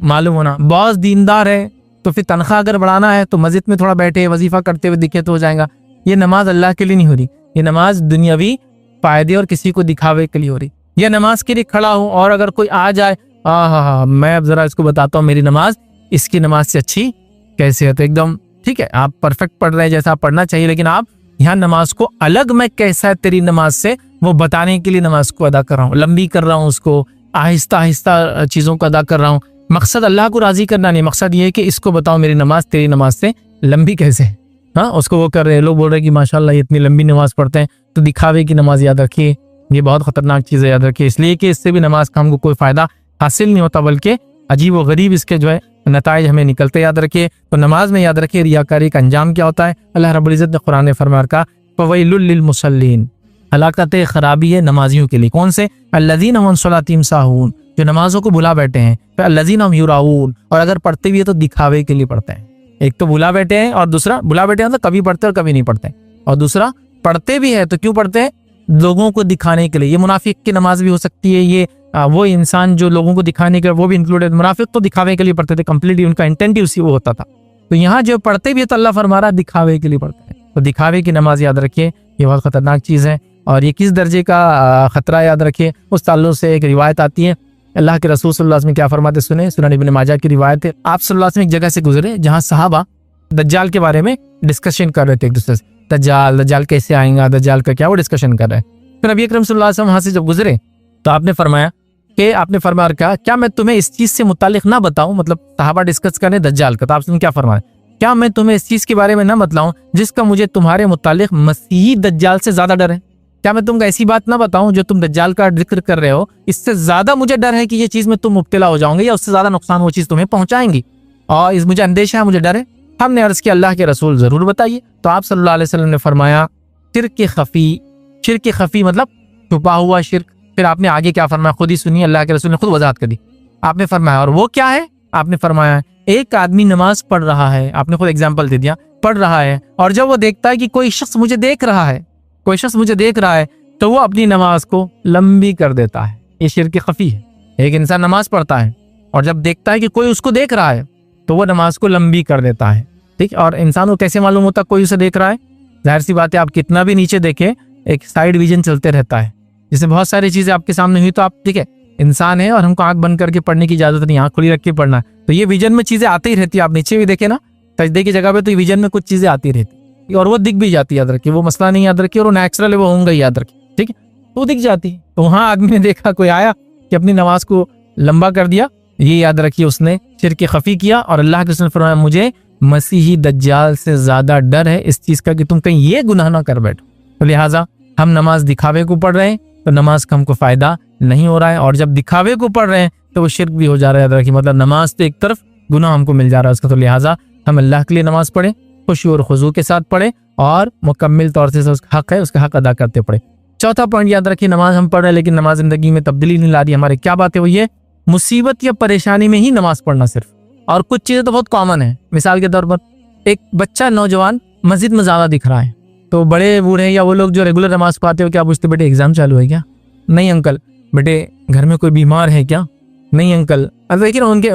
Speaker 1: मालूम होना। बॉस दीनदार है तो फिर तनख्वाह अगर बढ़ाना है तो मस्जिद में थोड़ा बैठे वजीफा करते हुए दिखे तो हो जाएगा। ये नमाज अल्लाह के लिए नहीं हो रही, ये नमाज दुनियावी फायदे और किसी को दिखावे के लिए हो रही। ये नमाज के लिए खड़ा हूँ और अगर कोई आ जाए, हाँ मैं अब जरा इसको बताता हूँ मेरी नमाज इसकी नमाज से अच्छी कैसे है, तो एकदम ठीक है, आप परफेक्ट पढ़ रहे हैं जैसा पढ़ना चाहिए, लेकिन आप यहाँ नमाज को अलग मैं कैसा है तेरी नमाज से वो बताने के लिए नमाज को अदा कर रहा हूँ, लंबी कर रहा हूँ, उसको आहिस्ता आहिस्ता चीज़ों को अदा कर रहा हूँ। मकसद अल्लाह को राजी करना नहीं, मकसद ये है कि इसको बताओ मेरी नमाज तेरी नमाज से लंबी कैसे है। हाँ, उसको वो कर रहे हैं, लोग बोल रहे हैं कि माशाल्लाह ये इतनी लंबी नमाज पढ़ते हैं, तो दिखावे की नमाज याद रखिए, ये बहुत खतरनाक चीज़ है, याद रखिए। इसलिए कि इससे भी नमाज का हमको कोई फायदा हासिल नहीं होता, बल्कि अजीब व गरीब इसके जो है नताइज हमें निकलते, याद रखिए। तो नमाज में याद रखिए रियाकारी का अंजाम क्या होता है। अल्लाह रब्बुल इज़्ज़त ने कुरान में फरमाया का फवैलुल लिल मुसल्लीन, हलाकत खराबी है नमाजियों के लिए। कौन से? अल्लज़ीना हुम अन सलातिहिम साहून, जो नमाजों को भुला बैठे हैं। फिर अल्लज़ीना हुम युराऊन, और अगर पढ़ते भी है तो दिखावे के लिए पढ़ते हैं। एक तो भुला बैठे हैं और दूसरा भुला बैठे हैं तो कभी पढ़ते और कभी नहीं पढ़ते, और दूसरा पढ़ते भी है तो क्यों पढ़ते हैं? लोगों को दिखाने के लिए। ये मुनाफिक की नमाज भी हो सकती है, ये वो इंसान जो लोगों को दिखाने के वो भी इंक्लूडेड। मुनाफिक तो दिखावे के लिए पढ़ते थे, कंप्लीटली उनका इंटेंट ही उसी वो होता था। तो यहाँ जो पढ़ते भी है तो अल्लाह फरमा रहा दिखावे के लिए पढ़ते हैं। तो दिखावे की नमाज याद रखिए, ये बहुत खतरनाक चीज़ है। और ये किस दर्जे का खतरा याद रखिए, उस ताल्लुक से एक रिवायत आती है, अल्लाह के रसूल सल्लल्लाहु अलैहि वसल्लम क्या फरमाते सुने। सुनन इब्न माजा की रिवायत है, आप सल्लल्लाहु अलैहि वसल्लम एक जगह से गुजरे जहाँ सहाबा दज्जाल के बारे में डिस्कशन कर रहे थे एक दूसरे से। दज्जाल कैसे आएगा, दज्जाल का क्या, वो डिस्कशन कर रहे हैं। फिर नबी अकरम सल्लल्लाहु अलैहि वसल्लम वहाँ से जब गुजरे तो आपने फरमाया क्या मैं तुम्हें इस चीज़ से मुतालिक ना बताऊं, मतलब सहाबा डिस्कस कर रहे दज्जाल का, तो आपने क्या फरमाया, क्या मैं तुम्हें इस चीज़ के बारे में ना बतलाऊं जिसका मुझे तुम्हारे मुतालिक मसीही दज्जाल से ज्यादा डर है। क्या मैं तुमको ऐसी बात ना बताऊं जो तुम दज्जाल का जिक्र कर रहे हो, इससे ज्यादा मुझे डर है कि ये चीज़ में तुम मुब्तला हो जाओगे या उससे ज्यादा नुकसान वो चीज़ तुम्हें पहुंचाएंगी, और इस मुझे अंदेशा है, मुझे डर है। हमने अर्ज किया अल्लाह के रसूल जरूर बताइए। तो आप सल्लल्लाहु अलैहि वसल्लम ने फरमाया शिर्क खफी मतलब छुपा हुआ शिर्क। फिर आपने आगे क्या फरमाया, खुद ही सुनिए, अल्लाह के रसूल ने खुद वजाहत कर दी। आपने फरमाया और वो क्या है, आपने फरमाया एक आदमी नमाज पढ़ रहा है, आपने खुद एग्जाम्पल दे दिया, पढ़ रहा है, और जब वो देखता है कि कोई शख्स मुझे देख रहा है तो वो अपनी नमाज को लंबी कर देता है। ये शिर्क खफी है। एक इंसान नमाज पढ़ता है और जब देखता है कि कोई उसको देख रहा है तो वो नमाज को लंबी कर देता है। ठीक, और इंसान को कैसे मालूम होता कोई उसे देख रहा है? जाहिर सी बात है, आप कितना भी नीचे देखें एक साइड विजन चलते रहता है, जिससे बहुत सारी चीजें आपके सामने हुई तो आप ठीक है इंसान है और हमको आंख बंद करके पढ़ने की इजाजत नहीं, आंख खुली रख के पढ़ना है, तो ये विजन में चीजें आती ही रहती है। आप नीचे भी देखे ना सजदे की जगह पे तो विजन में कुछ चीजें आती रहती और वो दिख भी जाती है, याद रखिए, वो मसला नहीं याद रखिए, और नेचुरल है वो होंगे याद रखिए, ठीक है, तो दिख जाती है। तो वहाँ आदमी ने देखा कोई आया कि अपनी नमाज को लंबा कर दिया, ये याद रखिए उसने शिर्क खफी किया, और अल्लाह के रसूल ने फरमाया मुझे मसीही दज्जाल से ज्यादा डर है इस चीज का कि तुम कहीं ये गुनाह ना कर बैठो। तो लिहाजा हम नमाज दिखावे को पढ़ रहे हैं तो नमाज का हमको फायदा नहीं हो रहा है, और जब दिखावे को पढ़ रहे हैं तो वो शिर्क भी हो जा रहा है, याद रखिए, मतलब नमाज तो एक तरफ गुनाह हमको मिल जा रहा है उसका। तो लिहाजा हम अल्लाह के लिए नमाज पढ़े, खुशी और खुजू के साथ पढ़े, और मुकम्मिल तौर से उसका हक है उसका हक अदा करते पढ़े। चौथा पॉइंट याद रखिए, नमाज हम पढ़ रहे हैं लेकिन नमाज जिंदगी में तब्दीली नहीं ला रही हमारे, क्या बात है वो ये, मुसीबत या परेशानी में ही नमाज पढ़ना सिर्फ। और कुछ चीज़ें तो बहुत कॉमन है। मिसाल के तौर पर एक बच्चा नौजवान मस्जिद में ज़्यादा दिख रहा है, तो बड़े बूढ़े या वो लोग जो रेगुलर नमाज पढ़ते हो क्या पूछते, बेटे एग्जाम चालू है क्या? नहीं अंकल। बेटे घर में कोई बीमार है क्या? नहीं अंकल। अब देखिए ना उनके,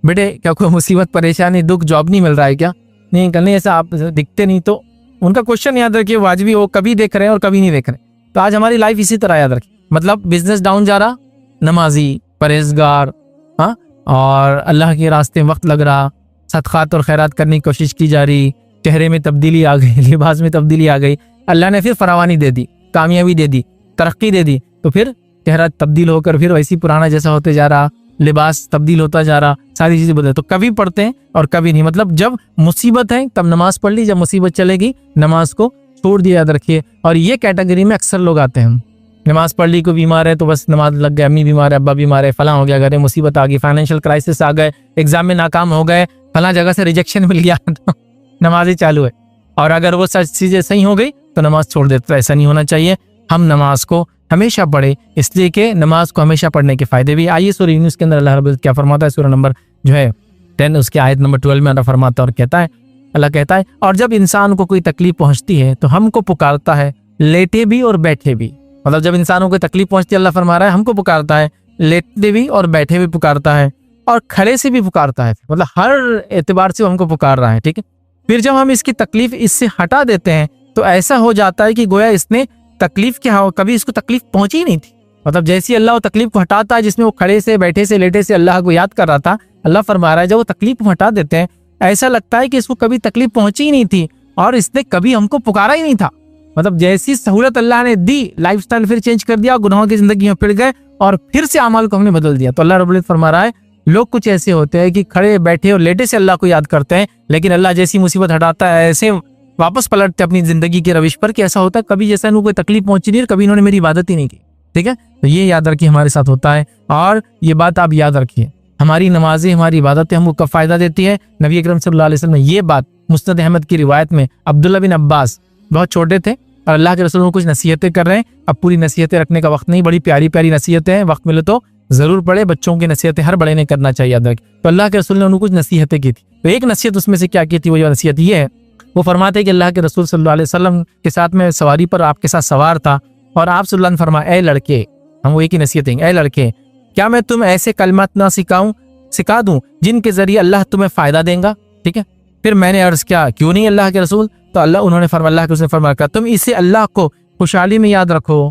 Speaker 1: बेटे क्या कोई मुसीबत परेशानी दुख जॉब नहीं मिल रहा है क्या? नहीं अंकल। नहीं, ऐसा आप दिखते नहीं। तो उनका क्वेश्चन याद रखिए वाजिबी, वो कभी देख रहे हैं और कभी नहीं देख रहे। तो आज हमारी लाइफ इसी तरह याद रखिए, मतलब बिजनेस डाउन जा रहा, नमाजी परहेजगार, हाँ, और अल्लाह के रास्ते में वक्त लग रहा, सदक़ात और खैरात करने की कोशिश की जा रही, चेहरे में तब्दीली आ गई, लिबास में तब्दीली आ गई, अल्लाह ने फिर फरावानी दे दी, कामयाबी दे दी, तरक्की दे दी, तो फिर चेहरा तब्दील होकर फिर वैसी पुराना जैसा होते जा रहा, लिबास तब्दील होता जा रहा, सारी चीजें बदल। तो कभी पढ़ते हैं और कभी नहीं, मतलब जब मुसीबत है तब नमाज पढ़ ली, जब मुसीबत चलेगी नमाज को छोड़ दिया, याद रखिए। और ये कैटेगरी में अक्सर लोग आते हैं, नमाज पढ़ ली, कोई बीमार है तो बस नमाज लग गए, अम्मी बीमार है, अब्बा बीमार है, फलां हो गया, घरे मुसीबत आ गई, फाइनेंशियल क्राइसिस आ गए, एग्जाम में नाकाम हो गए, फलां जगह से रिजेक्शन मिल गया, तो नमाज ही चालू है। और अगर वो सच चीजें सही हो गई तो नमाज छोड़ देते। तो ऐसा नहीं होना चाहिए। हम नमाज को हमेशा पढ़े, इसलिए कि नमाज को हमेशा पढ़ने के फायदे भी। आइए सूरह यूनुस के अंदर अल्लाह रब्बुल क्या फरमाता है, सूरह नंबर जो है 10 उसके आयत नंबर 12 में अल्लाह फरमाता है और कहता है, अल्लाह कहता है, और जब इंसान को कोई तकलीफ पहुंचती है तो हमको पुकारता है, लेटे भी और बैठे भी। मतलब जब इंसानों को तकलीफ पहुंचती है, अल्लाह फरमा रहा है हमको पुकारता है, लेटे भी और बैठे भी पुकारता है, और खड़े से भी पुकारता है, मतलब हर एतबार से हमको पुकार रहा है। ठीक है। फिर जब हम इसकी तकलीफ इससे हटा देते हैं तो ऐसा हो जाता है कि गोया इसने तकलीफ के कभी इसको तकलीफ पहुंची ही नहीं थी। मतलब जैसी अल्लाह वो तकलीफ को हटाता है, जिसमें वो खड़े से बैठे से लेटे से अल्लाह को याद कर रहा था, अल्लाह फरमा रहा है जब वो तकलीफ को हटा देते हैं ऐसा लगता है कि इसको कभी तकलीफ पहुंची ही नहीं थी और इसने कभी हमको पुकारा ही नहीं था। मतलब जैसी सहूलत अल्लाह ने दी, लाइफस्टाइल फिर चेंज कर दिया, गुनाहों की जिंदगी में फिर गए और फिर से अमाल को हमने बदल दिया। तो अल्लाह रब्बुल इज्जत फरमा रहा है, लोग कुछ ऐसे होते हैं कि खड़े बैठे और लेटे से अल्लाह को याद करते हैं, लेकिन अल्लाह जैसी मुसीबत हटाता है ऐसे वापस पलटते अपनी जिंदगी के रविश पर कि ऐसा होता है कभी जैसा इनको कोई तकलीफ पहुंची नहीं और कभी इन्होंने मेरी इबादत ही नहीं की। ठीक है। तो ये याद रखिए हमारे साथ होता है। और ये बात आप याद रखिए, हमारी नमाजें हमारी इबादतें हमको कब फायदा देती है। नबी अकरम सल्लल्लाहु अलैहि वसल्लम ने ये बात मुस्नद अहमद की रिवायत में, अब्दुल्ला बिन अब्बास बहुत छोटे थे और अल्लाह के रसूल को कुछ नसीहतें कर रहे हैं। अब पूरी नसीहतें रखने का वक्त नहीं, बड़ी प्यारी प्यारी नसीहतें हैं, वक्त मिले तो जरूर पढ़े। बच्चों की नसीहतें हर बड़े ने करना चाहिए, याद रखें। तो अल्लाह के रसूल ने उनको कुछ नसीहतें की थी, तो एक नसीहत उसमें से क्या की थी, वो जो नसीहत ये है, वो फरमाते हैं कि अल्लाह के रसूल सल्लल्लाहु अलैहि वसल्लम के साथ में सवारी पर आपके साथ सवार था और आप सल्लल्लाहु अलैहि वसल्लम फरमाए, ए लड़के, हम वो एक ही नसीहत देंगे, ए लड़के, क्या मैं तुम ऐसे कलमात ना सिखा दूं जिनके जरिए अल्लाह तुम्हें फायदा देगा। ठीक है। फिर मैंने अर्ज किया, क्यों नहीं अल्लाह के रसूल? तो उन्होंने फरमाया, अल्लाह के उसने फरमाया, तुम इसे अल्लाह को खुशहाली में याद रखो,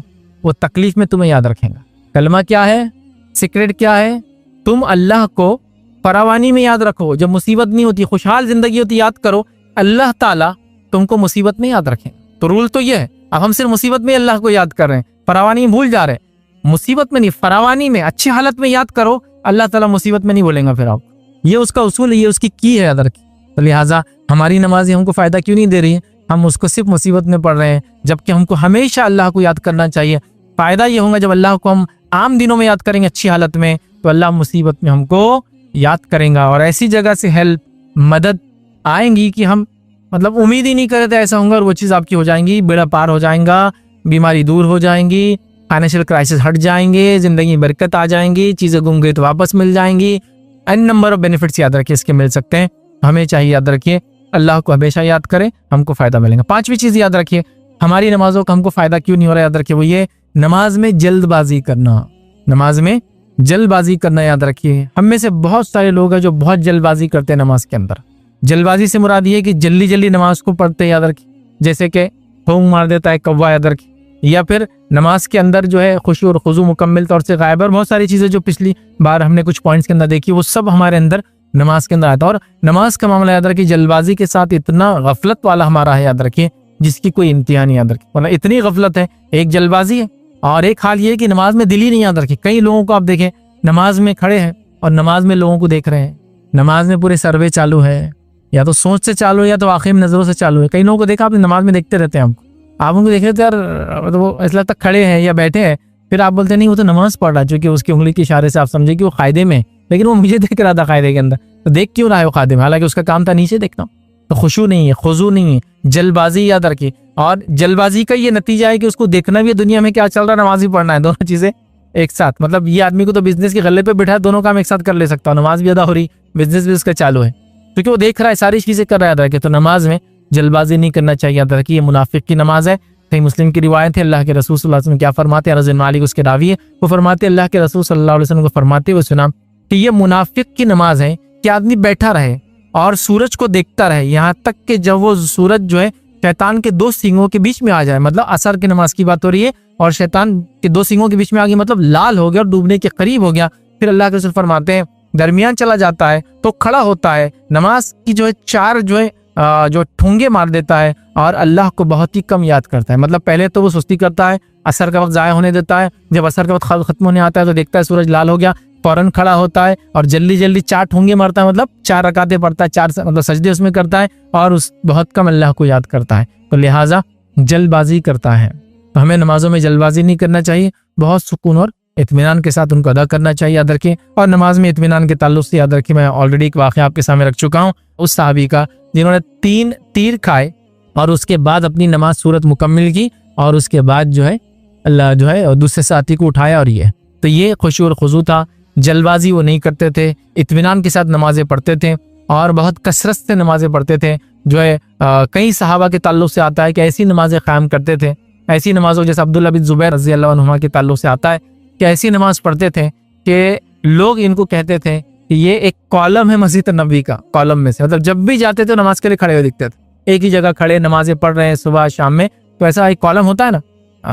Speaker 1: वो तकलीफ में तुम्हें याद रखेगा। कलमा क्या है, सीक्रेट क्या है? तुम अल्लाह को फरावानी में याद रखो, जब मुसीबत नहीं होती, खुशहाल जिंदगी होती, याद करो, अल्लाह ताला तुमको मुसीबत में याद रखें। तो रूल तो ये है। अब हम सिर्फ मुसीबत में अल्लाह को याद कर रहे हैं, फरावानी में भूल जा रहे हैं। मुसीबत में नहीं, फरावानी में, अच्छी हालत में याद करो, अल्लाह ताला मुसीबत में नहीं बोलेगा फिर आप। ये उसका उसूल है, ये उसकी की है याद रखिए। तो लिहाजा हमारी नमाजें हमको फायदा क्यों नहीं दे रही है? हम उसको सिर्फ मुसीबत में पढ़ रहे हैं, जबकि हमको हमेशा अल्लाह को याद करना चाहिए। फायदा ये होगा जब अल्लाह को हम आम दिनों में याद करेंगे अच्छी हालत में, तो अल्लाह मुसीबत में हमको याद करेगा और ऐसी जगह से हेल्प मदद आएंगी कि हम मतलब उम्मीद ही नहीं करे थे ऐसा होगा, और वो चीज़ आपकी हो जाएंगी, बेड़ा पार हो जाएगा, बीमारी दूर हो जाएंगी, फाइनेंशियल क्राइसिस हट जाएंगे, जिंदगी में बरकत आ जाएंगी, चीज़ें गुम गई तो वापस मिल जाएंगी। एन नंबर ऑफ बेनिफिट्स याद रखिए इसके मिल सकते हैं। हमें चाहिए याद रखिए अल्लाह को हमेशा याद करें, हमको फ़ायदा मिलेगा। पांचवी चीज़ याद रखिए, हमारी नमाजों का हमको फ़ायदा क्यों नहीं हो रहा, याद रखिए, वो ये नमाज में जल्दबाजी करना। नमाज में जल्दबाजी करना याद रखिए। हम में से बहुत सारे लोग हैं जो बहुत जल्दबाजी करते हैं नमाज के अंदर। जल्दबाजी से मुराद ये कि जल्दी जल्दी नमाज को पढ़ते हैं, याद रखिए, जैसे कि होंग मार देता है कौवा, याद रखिए, या फिर नमाज के अंदर जो है खुशू और खुजू मुकम्मल तौर से गायब, और बहुत सारी चीज़ें जो पिछली बार हमने कुछ पॉइंट्स के अंदर देखी, वो सब हमारे अंदर नमाज के अंदर आता है। और नमाज का मामला याद रखिए, जल्दबाजी के साथ इतना गफलत वाला हमारा है, याद रखिए, जिसकी कोई इंतहा नहीं, याद रखिए। मतलब इतनी गफलत है, एक जल्दबाजी है और एक हाल ये है कि नमाज में दिल ही नहीं, याद रखिए। कई लोगों को आप देखें नमाज में खड़े हैं और नमाज में लोगों को देख रहे हैं, नमाज में पूरे सर्वे चालू है, या तो सोच से चालू है या तो आखिर में नजरों से चालू है। कई लोगों को देखा आपने नमाज में देखते रहते हैं, हमको आप उनको देख रहे थे यार, तो वो ऐसा लगता खड़े हैं या बैठे हैं, फिर आप बोलते नहीं वो तो नमाज पढ़ रहा है, क्योंकि उसकी उंगली के इशारे से आप समझे कि वो कायदे में, लेकिन वो मुझे देख रहा था कायदे के अंदर, तो देख क्यों रहा है वो कायदे में, हालांकि उसका काम था नीचे देखना। तो खुशू नहीं है, खुजू नहीं है, जल्दबाजी याद रखिए। और जल्दबाजी का ये नतीजा है कि उसको देखना भी है दुनिया में क्या चल रहा है, नमाज भी पढ़ना है, दोनों चीजें एक साथ, मतलब ये आदमी को तो बिजनेस के गले पे बैठा है, दोनों काम एक साथ कर ले सकता है, नमाज भी अदा हो रही, बिजनेस भी उसका चालू है, क्योंकि वो देख रहा है सारी चीजें कर रहा है। तो नमाज में जल्दबाजी नहीं करना चाहिए। याद रखिए ये मुनाफिक की नमाज है। सही मुस्लिम की रिवायत है, अल्लाह के रसूल सल्लल्लाहु अलैहि वसल्लम क्या फरमाते हैं, अनस बिन मालिक उसके रावी है, वो फरमाते हैं अल्लाह के रसूल सल्लल्लाहु अलैहि वसल्लम को फरमाते हुए सुना कि ये मुनाफिक की नमाज है कि आदमी बैठा रहे और सूरज को देखता रहे यहाँ तक कि जब वो सूरज जो है शैतान के दो सींगों के बीच में आ जाए, मतलब असर की नमाज की बात हो रही है, और शैतान के दो सींगों के बीच में आ गया, मतलब लाल हो गया और डूबने के करीब हो गया। फिर अल्लाह के रसूल फरमाते हैं दरमियान चला जाता है तो खड़ा होता है, नमाज की जो है चार जो है जो ठूंगे मार देता है और अल्लाह को बहुत ही कम याद करता है। मतलब पहले तो वो सुस्ती करता है, असर का वक्त जाया होने देता है, जब असर का वक्त खत्म होने आता है तो देखता है सूरज लाल हो गया, फौरन खड़ा होता है और जल्दी जल्दी चार ठूंगे मारता है, मतलब 4 रकातें पढ़ता है, 4 मतलब सजदे उसमें करता है और उस बहुत कम अल्लाह को याद करता है। तो लिहाजा जल्दबाजी करता है, तो हमें नमाजों में जल्दबाजी नहीं करना चाहिए, बहुत सुकून और इत्मीनान के साथ उनको अदा करना चाहिए। याद रखें, और नमाज में इत्मीनान के ताल्लुक से याद रखें, मैं ऑलरेडी एक वाक़या आपके सामने रख चुका हूँ उस साहबी का जिन्होंने 3 तीर खाए और उसके बाद अपनी नमाज सूरत मुकम्मिल की और उसके बाद जो है अल्लाह जो है दूसरे साथी को उठाया। और ये खुशू और खुजू था, जल्दबाजी वो नहीं करते थे, इत्मीनान के साथ नमाजें पढ़ते थे और बहुत कसरत से नमाजें पढ़ते थे। जो है कई सहाबा के ताल्लुक से आता है कि ऐसी नमाजें कायम करते थे, ऐसी नमाजों जैसे अब्दुल्लाह बिन जुबैर रज़ी अल्लाह अन्हुमा के ताल्लुक से आता है कि ऐसी नमाज पढ़ते थे कि लोग इनको कहते थे कि ये एक कॉलम है मस्जिद नबी का, कॉलम में से, मतलब जब भी जाते थे नमाज के लिए खड़े हुए दिखते थे, एक ही जगह खड़े नमाजें पढ़ रहे हैं सुबह शाम में। तो ऐसा एक कॉलम होता है ना,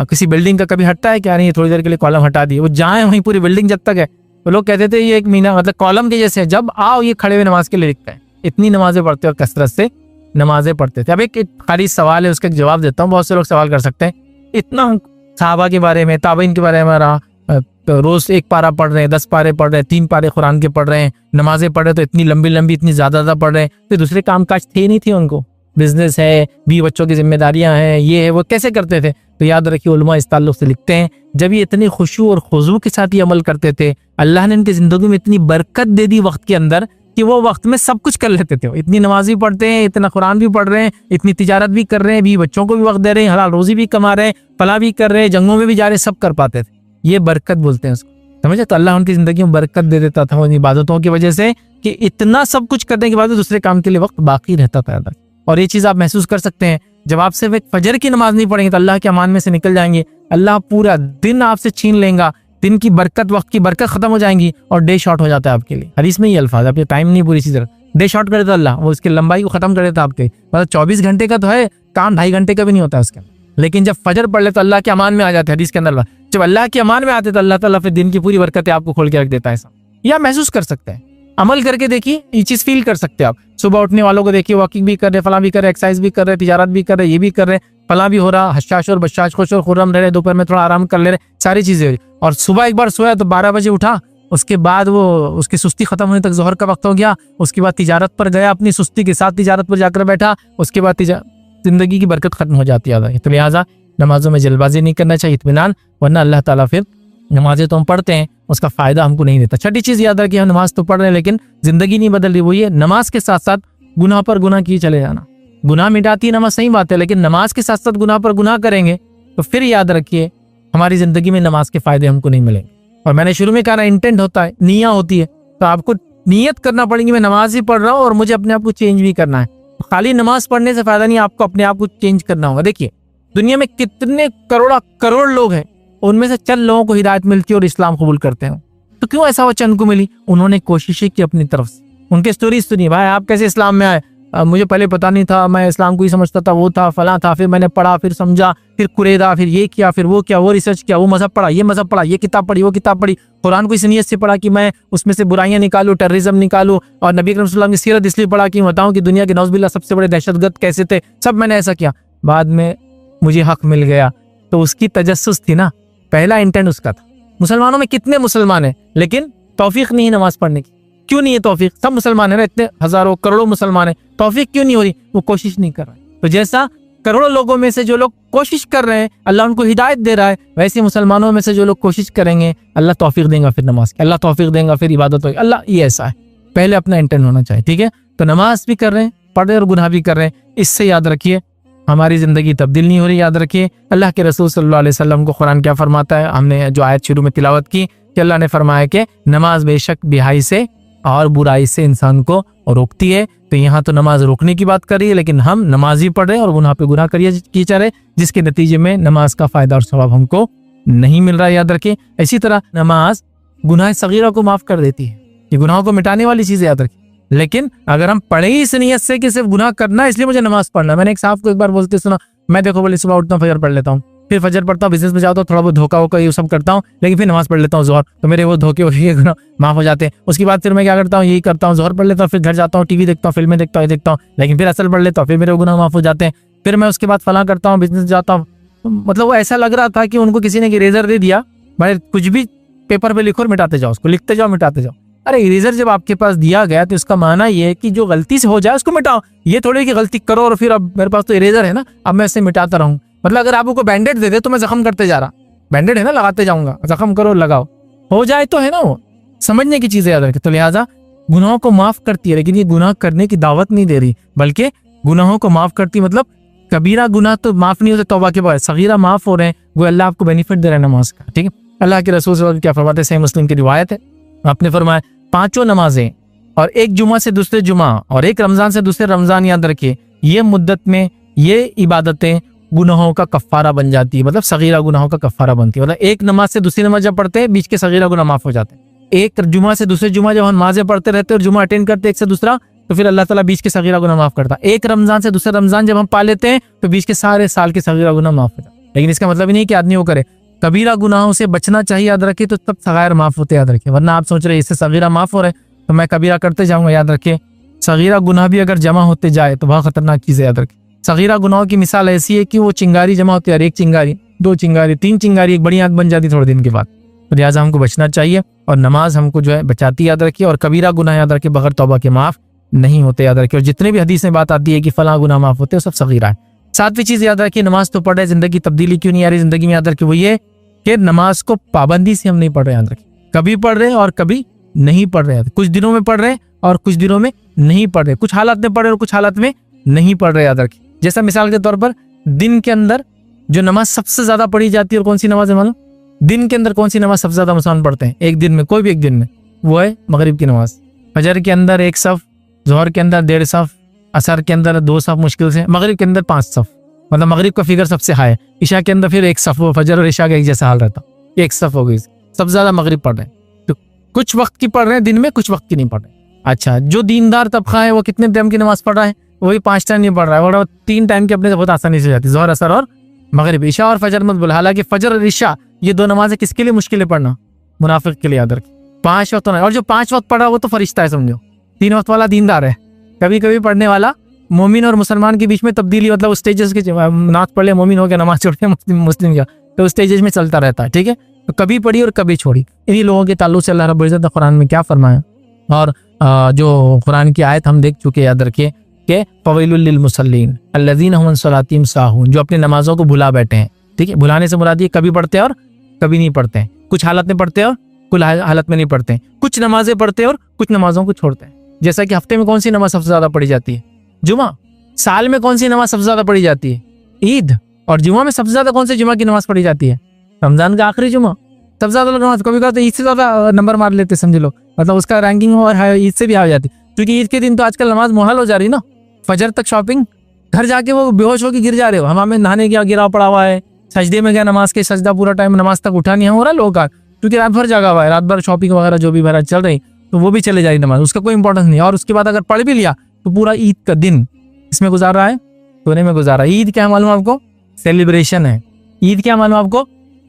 Speaker 1: किसी बिल्डिंग का कभी हटता है क्या, नहीं, थोड़ी देर के लिए कॉलम हटा दिए, वो जाए वहीं पूरी बिल्डिंग जब तक है, तो लोग कहते थे ये एक मीना मतलब कॉलम के जैसे, जब आओ ये खड़े हुए नमाज के लिए दिखते हैं। इतनी नमाजें पढ़ते और कसरत से नमाजें पढ़ते थे। अब एक खाली सवाल है, उसका जवाब देता हूँ, बहुत से लोग सवाल कर सकते हैं, इतना सहाबा के बारे में, ताबईन के बारे में रहा, तो रोज 1 पारा पढ़ रहे हैं, 10 पारे पढ़ रहे हैं, 3 पारे कुरान के पढ़ रहे हैं, नमाजें पढ़ रहे तो इतनी लंबी लंबी, इतनी ज्यादा पढ़ रहे हैं, तो दूसरे काम काज थे नहीं थे उनको, बिजनेस है, भी बच्चों की जिम्मेदारियां हैं, ये है वो, कैसे करते थे। तो याद रखिए उलमा इस ताल्लुक से लिखते हैं, जब ये इतनी खुशू और खुजू के साथ ये अमल करते थे, अल्लाह ने इनकी जिंदगी में इतनी बरकत दे दी वक्त के अंदर कि वो वक्त में सब कुछ कर लेते थे। इतनी नमाज भी पढ़ते हैं, इतना कुरान भी पढ़ रहे हैं, इतनी तिजारत भी कर रहे हैं, भी बच्चों को भी वक्त दे रहे हैं, हलाल रोजी भी कमा रहे हैं, फला भी कर रहे हैं, जंगों में भी जा रहे हैं, सब कर पाते थे। ये बरकत बोलते हैं उसको, समझे। तो अल्लाह उनकी जिंदगी में बरकत दे देता था उन इबादतों की वजह से कि इतना सब कुछ करने के बाद दूसरे काम के लिए वक्त बाकी रहता था। और ये चीज आप महसूस कर सकते हैं, जब आप सिर्फ एक फजर की नमाज नहीं पढ़ेंगे तो अल्लाह के अमान में से निकल जाएंगे, अल्लाह पूरा दिन आपसे छीन लेगा, दिन की बरकत, वक्त की बरकत खत्म हो जाएंगी और डे शॉर्ट हो जाता है आपके लिए। हदीस में ये अल्फाज, आपके टाइम नहीं पूरी चीज डे शॉर्ट कर देता अल्लाह, वो उसकी लंबाई को खत्म कर देता आपके, मतलब 24 घंटे का तो है काम, 2.5 घंटे का भी नहीं होता उसका। लेकिन जब फजर पढ़ ले तो अल्लाह के अमान में आ जाते हैं। हदीस के अंदर जब अल्लाह के अमान में आते तो अल्लाह ताला फिर दिन की पूरी बरकतें आपको खोल के रख देता है। या महसूस कर सकते हैं, अमल करके देखिए, ये चीज फील कर सकते हैं आप। सुबह उठने वालों को देखिए, वॉकिंग भी कर रहे, फला भी कर रहे, एक्सरसाइज भी कर रहे, तिजारत भी कर रहे, ये भी कर रहे, फला भी हो रहा, हशाश और बशाश, खुश और खुर्रम रह रहे, दोपहर में थोड़ा आराम कर ले रहे, सारी चीजें हो रही। और सुबह एक बार सोया तो 12 बजे उठा, उसके बाद वो उसकी सुस्ती खत्म होने तक जोहर का वक्त हो गया, उसके बाद तिजारत पर गया, अपनी सुस्ती के साथ तिजारत पर जाकर बैठा, उसके बाद जिंदगी की बरकत खत्म हो जाती है। तो लिहाजा नमाजों में जल्दबाजी नहीं करना चाहिए, इत्मीनान, वरना अल्लाह ताला फिर नमाजें तो हम पढ़ते हैं उसका फायदा हमको नहीं देता। छठी चीज याद रखिए, हम नमाज तो पढ़ रहे हैं लेकिन जिंदगी नहीं बदल रही, वो ये नमाज के साथ साथ गुनाह पर गुनाह किए चले जाना। गुनाह मिटाती है नमाज, सही बात है, लेकिन नमाज के साथ साथ गुनाह पर गुनाह करेंगे तो फिर याद रखिए हमारी जिंदगी में नमाज के फायदे हमको नहीं मिलेंगे। और मैंने शुरू में कहा ना, इंटेंट होता है, नियत होती है, तो आपको नियत करना पड़ेगी, मैं नमाज ही पढ़ रहा हूँ और मुझे अपने आप को चेंज भी करना है। खाली नमाज पढ़ने से फायदा नहीं, आपको अपने आप को चेंज करना होगा। देखिए दुनिया में कितने करोड़ लोग हैं, उनमें से चंद लोगों को हिदायत मिलती है और इस्लाम कबूल करते हैं, तो क्यों ऐसा वो चंद को मिली? उन्होंने कोशिशें की अपनी तरफ से। उनके स्टोरी सुनिए, भाई आप कैसे इस्लाम में आए, मुझे पहले पता नहीं था, मैं इस्लाम को ही समझता था, वो था फला था, फिर मैंने पढ़ा, फिर समझा, फिर कुरेदा, फिर ये किया, फिर वो किया, वो रिसर्च किया, वो मजहब पढ़ा, ये मजहब पढ़ा, ये किताब पढ़ी, वो किताब पढ़ी, कुरान को इस नीयत से पढ़ा कि मैं उसमें से बुराइयां निकालूं, टेररिज्म निकालूं, और नबी करीम सल्लल्लाहु अलैहि वसल्लम की सीरत इसलिए पढ़ा कि बताऊं कि दुनिया के नौज़ुबिल्लाह सबसे बड़े दहशतगर्द कैसे थे, सब मैंने ऐसा किया। बाद में मुझे हक मिल गया, तो उसकी तजस्सुस थी ना, पहला इंटेंट उसका था। मुसलमानों में कितने मुसलमान हैं लेकिन तौफीक नहीं है नमाज पढ़ने की, क्यों नहीं है तौफीक? सब मुसलमान है ना, इतने हजारों करोड़ों मुसलमान है, तौफीक क्यों नहीं हो रही? वो कोशिश नहीं कर रहे। तो जैसा करोड़ों लोगों में से जो लोग कोशिश कर रहे हैं अल्लाह उनको हिदायत दे रहा है, वैसे मुसलमानों में से जो लोग कोशिश करेंगे अल्लाह तौफीक देगा, फिर नमाज की अल्लाह तौफीक देगा, फिर इबादत होगी। अल्लाह ये ऐसा है, पहले अपना इंटेंट होना चाहिए, ठीक है। तो नमाज भी कर रहे हैं, पढ़ रहे और गुनाह भी कर रहे हैं। इससे याद रखिए हमारी ज़िंदगी तब्दील नहीं हो रही। याद रखिए अल्लाह के रसूल सल्लल्लाहु अलैहि वसल्लम को कुरान क्या फरमाता है, हमने जो आयत शुरू में तिलावत की कि अल्लाह ने फरमाया कि नमाज बेशक बिहाई से और बुराई से इंसान को रोकती है। तो यहाँ तो नमाज रोकने की बात कर रही है, लेकिन हम नमाज ही पढ़ रहे और गुनाह पे गुनाह की जा रहे, जिसके नतीजे में नमाज का फ़ायदा और सवाब हमको नहीं मिल रहा है। याद रखिए इसी तरह नमाज गुनाह सगीरा को माफ़ कर देती है, ये गुनाहों को मिटाने वाली चीज़ है। याद रखिए लेकिन अगर हम पढ़े ही इस नियत से कि सिर्फ गुनाह करना है इसलिए मुझे नमाज पढ़ना, मैंने एक साहब को एक बार बोलते सुना, मैं देखो बोले सुबह उठता हूँ फजर पढ़ लेता हूँ, फिर फजर पढ़ता हूँ, बिजनेस में जाता हूँ, थोड़ा बहुत धोखा होकर ये सब करता हूँ, लेकिन फिर नमाज पढ़ लेता हूँ जोहर, तो मेरे वो धोखे गुनाह माफ हो जाते हैं। उसके बाद फिर मैं क्या करता हूँ, यही करता हूँ, जोहर पढ़ लेता हूँ, फिर घर जाता हूँ, टीवी देखता हूँ, फिल्में देखता हूँ, देखता हूँ, लेकिन फिर असल पढ़ लेता हूँ, फिर मेरे गुनाह माफ हो जाते हैं। फिर मैं उसके बाद फलां करता हूँ, बिजनेस जाता हूँ। मतलब वो ऐसा लग रहा था कि उनको किसी ने इरेजर दे दिया, भाई कुछ भी पेपर पे लिखो और मिटाते जाओ, उसको लिखते जाओ मिटाते जाओ। अरे इरेजर जब आपके पास दिया गया तो इसका माना ये है कि जो गलती से हो जाए उसको मिटाओ, ये थोड़ी कि गलती करो और फिर अब मेरे पास तो इरेजर है ना, अब मैं इसे मिटाता रहूं। मतलब अगर आप को बैंडेड दे दे तो मैं जख्म करते जा रहा, बैंडेड है ना लगाते जाऊंगा, जख्म करो लगाओ, हो जाए तो है ना। वो समझने की चीज़ याद रखें। तो लिहाजा गुनाहों को माफ करती है, लेकिन ये गुनाह करने की दावत नहीं दे रही, बल्कि गुनाहों को माफ करती मतलब कबीरा गुनाह तो माफ नहीं होते तौबा के बाद, सगीरा माफ हो रहे हैं, वो अल्लाह आपको बेनिफिट दे रहे हैं नमाज का। ठीक है, अल्लाह के रसूल सल्लल्लाहु अलैहि वसल्लम क्या फरमाते हैं, सही मुस्लिम की रिवायत है, आपने फरमाया 5 नमाजें और एक जुमा से दूसरे जुमा और एक रमजान से दूसरे रमजान, याद रखिए ये मुद्दत में ये इबादतें गुनाहों का कफ्फारा बन जाती है, मतलब सगीरा गुनाहों का कफ्फारा बनती है। मतलब एक नमाज से दूसरी नमाज जब पढ़ते हैं बीच के सगीरा गुनाह माफ हो जाते हैं। एक जुमा से दूसरे जुमा जब हम नमाजें पढ़ते रहते हैं और जुमा अटेंड करते हैं एक से दूसरा, तो फिर अल्लाह ताला बीच के सगीरा गुनाह माफ करता है। एक रमजान से दूसरे रमजान जब हम पा लेते हैं तो बीच के सारे साल के सगीरा गुनाह माफ हो जाते हैं। लेकिन इसका मतलब नहीं कि आदमी वो करे, कबीरा गुनाहों से बचना चाहिए, याद रखिए, तो तब सगायर माफ होते, याद रखिए। वरना आप सोच रहे इससे सगीरा माफ हो रहे तो मैं कबीरा करते जाऊंगा, याद रखिए सगीरा गुनाह भी अगर जमा होते जाए तो बहुत खतरनाक चीज़ है। याद रखिए सगीरा गुनाहों की मिसाल ऐसी है कि वो चिंगारी जमा होती है, एक चिंगारी, 2 चिंगारी, 3 चिंगारी, एक बड़ी आग बन जाती थोड़े दिन के बाद। तो लिहाजा हमको बचना चाहिए और नमाज हमको जो है बचाती, याद रखिए। और कबीरा गुनाह याद रखिए बगैर तौबा के माफ नहीं होते, याद रखिए। और जितने भी हदीस में बात आती है कि फलां गुनाह माफ होते हैं सब सगीरा है। 7वीं चीज़ याद रखिए, नमाज तो पढ़ रहे, जिंदगी तब्दीली क्यों नहीं आ रही जिंदगी में, याद रखिए वो ये कि नमाज को पाबंदी से हम नहीं पढ़ रहे। याद रखिए कभी पढ़ रहे और कभी नहीं पढ़ रहे, कुछ दिनों में पढ़ रहे और कुछ दिनों में नहीं पढ़ रहे, कुछ हालात में पढ़ रहे और कुछ हालात में नहीं पढ़ रहे। याद रखिए जैसा मिसाल के तौर पर दिन के अंदर जो नमाज सबसे ज्यादा पढ़ी जाती है और कौन सी नमाज है मालूम? दिन के अंदर कौन सी नमाज सबसे ज्यादा मुसलमान पढ़ते हैं एक दिन में, कोई भी एक दिन में, वो है मगरिब की नमाज। फजर के अंदर 1 सफ, जोहर के अंदर 1.5 सफ, असर के अंदर 2 सफ मुश्किल से, मगरिब के अंदर 5 सफ, मतलब मगरिब का फिगर सबसे हाई है। ईशा के अंदर फिर 1 सफ, वो फजर और ईशा का एक जैसा हाल रहता, 1 सफ हो गई। सबसे ज्यादा मगरिब पढ़ रहे हैं, तो कुछ वक्त की पढ़ रहे हैं दिन में, कुछ वक्त की नहीं पढ़ रहे। अच्छा, जो दीनदार तबका है वो कितने टाइम की नमाज पढ़ रहा है? वही 5 टाइम नहीं पढ़ रहा है, और 3 टाइम की अपने बहुत आसानी से जाती है, जोहर असर और मगरिब। ईशा और फजर मत बोला, हालांकि फजर और ईशा ये 2 नमाजें किसके लिए मुश्किल है पढ़ना? मुनाफिक के लिए। याद रखिए 5 वक्त और जो 5 वक्त पढ़ा वो तो फरिश्ता है, समझो। 3 वक्त वाला दीनदार है, कभी कभी पढ़ने वाला मोमिन और मुसलमान के बीच में तब्दीली, मतलब स्टेजेस के, नाच पढ़ ले मोमिन हो गया, नमाज छोड़ के मुस्लिम गया, तो स्टेजेस में चलता रहता है। ठीक है, तो कभी पढ़ी और कभी छोड़ी। इन्हीं लोगों के ताल्लुक से अल्लाह रब्बुल इज्जत ने कुरान में क्या फरमाया, और जो कुरान की आयत हम देख चुके, याद रखिए कि फवैलुल लिल मुसल्लीन अल्लज़ीना हुम अन सलातिहिम साहून, जो अपनी नमाजों को भुला बैठे हैं। ठीक है, भुलाने से मुराद ये कभी पढ़ते हैं और कभी नहीं पढ़ते हैं, कुछ हालत में पढ़ते हैं और कुछ हालत में नहीं पढ़ते हैं, कुछ नमाजें पढ़ते हैं और कुछ नमाजों को छोड़ते हैं। जैसा कि हफ्ते में कौन सी नमाज सबसे ज्यादा पढ़ी जाती है? जुमा। साल में कौन सी नमाज सबसे ज्यादा पढ़ी जाती है? ईद। और जुमा में सबसे ज्यादा कौन सी जुमा की नमाज पढ़ी जाती है? रमजान का आखिरी जुमा। सबसे ज्यादा नमाज कभी कभी तो ईद से ज्यादा नंबर मार लेते, समझ लो, मतलब उसका रैंकिंग और ईद से भी आ जाती, क्योंकि ईद के दिन तो आजकल नमाज मुहाल हो जा रही ना, फजर तक शॉपिंग, घर जाके वो बेहोश होकर गिर जा रहे हो, हमाम में नहाने गया गिरा पड़ा हुआ है, सजदे में गया नमाज के, सजदा पूरा टाइम नमाज तक उठा नहीं हो रहा लोगों का, क्योंकि रात भर जागा हुआ है, रात भर शॉपिंग वगैरह जो भी वगैरह चल रही, तो वो भी चले जा रही नमाज, उसका कोई इंपॉर्टेंस नहीं। और उसके बाद अगर पढ़ भी लिया तो पूरा ईद का दिन इसमें गुजार रहा है, सोने में गुजारा। ईद क्या मालूम आपको? सेलिब्रेशन है। ईद क्या मालूम आपको?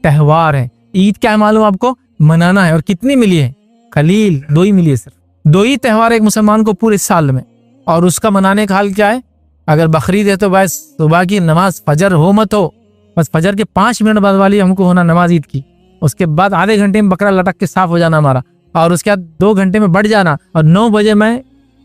Speaker 1: त्यौहार है। ईद क्या मालूम आपको? मनाना है। और कितनी मिली है? कलील, 2 ही मिली है, सिर्फ 2 ही त्यौहार एक मुसलमान को पूरे साल में, और उसका मनाने का हाल क्या है? अगर बकरीद है तो बस सुबह की नमाज फजर हो मत हो, बस फजर के 5 मिनट बाद वाली हमको होना नमाज ईद की, उसके बाद आधे घंटे में बकरा लटक के साफ हो जाना हमारा, और उसके बाद 2 घंटे में बढ़ जाना, और 9 बजे मैं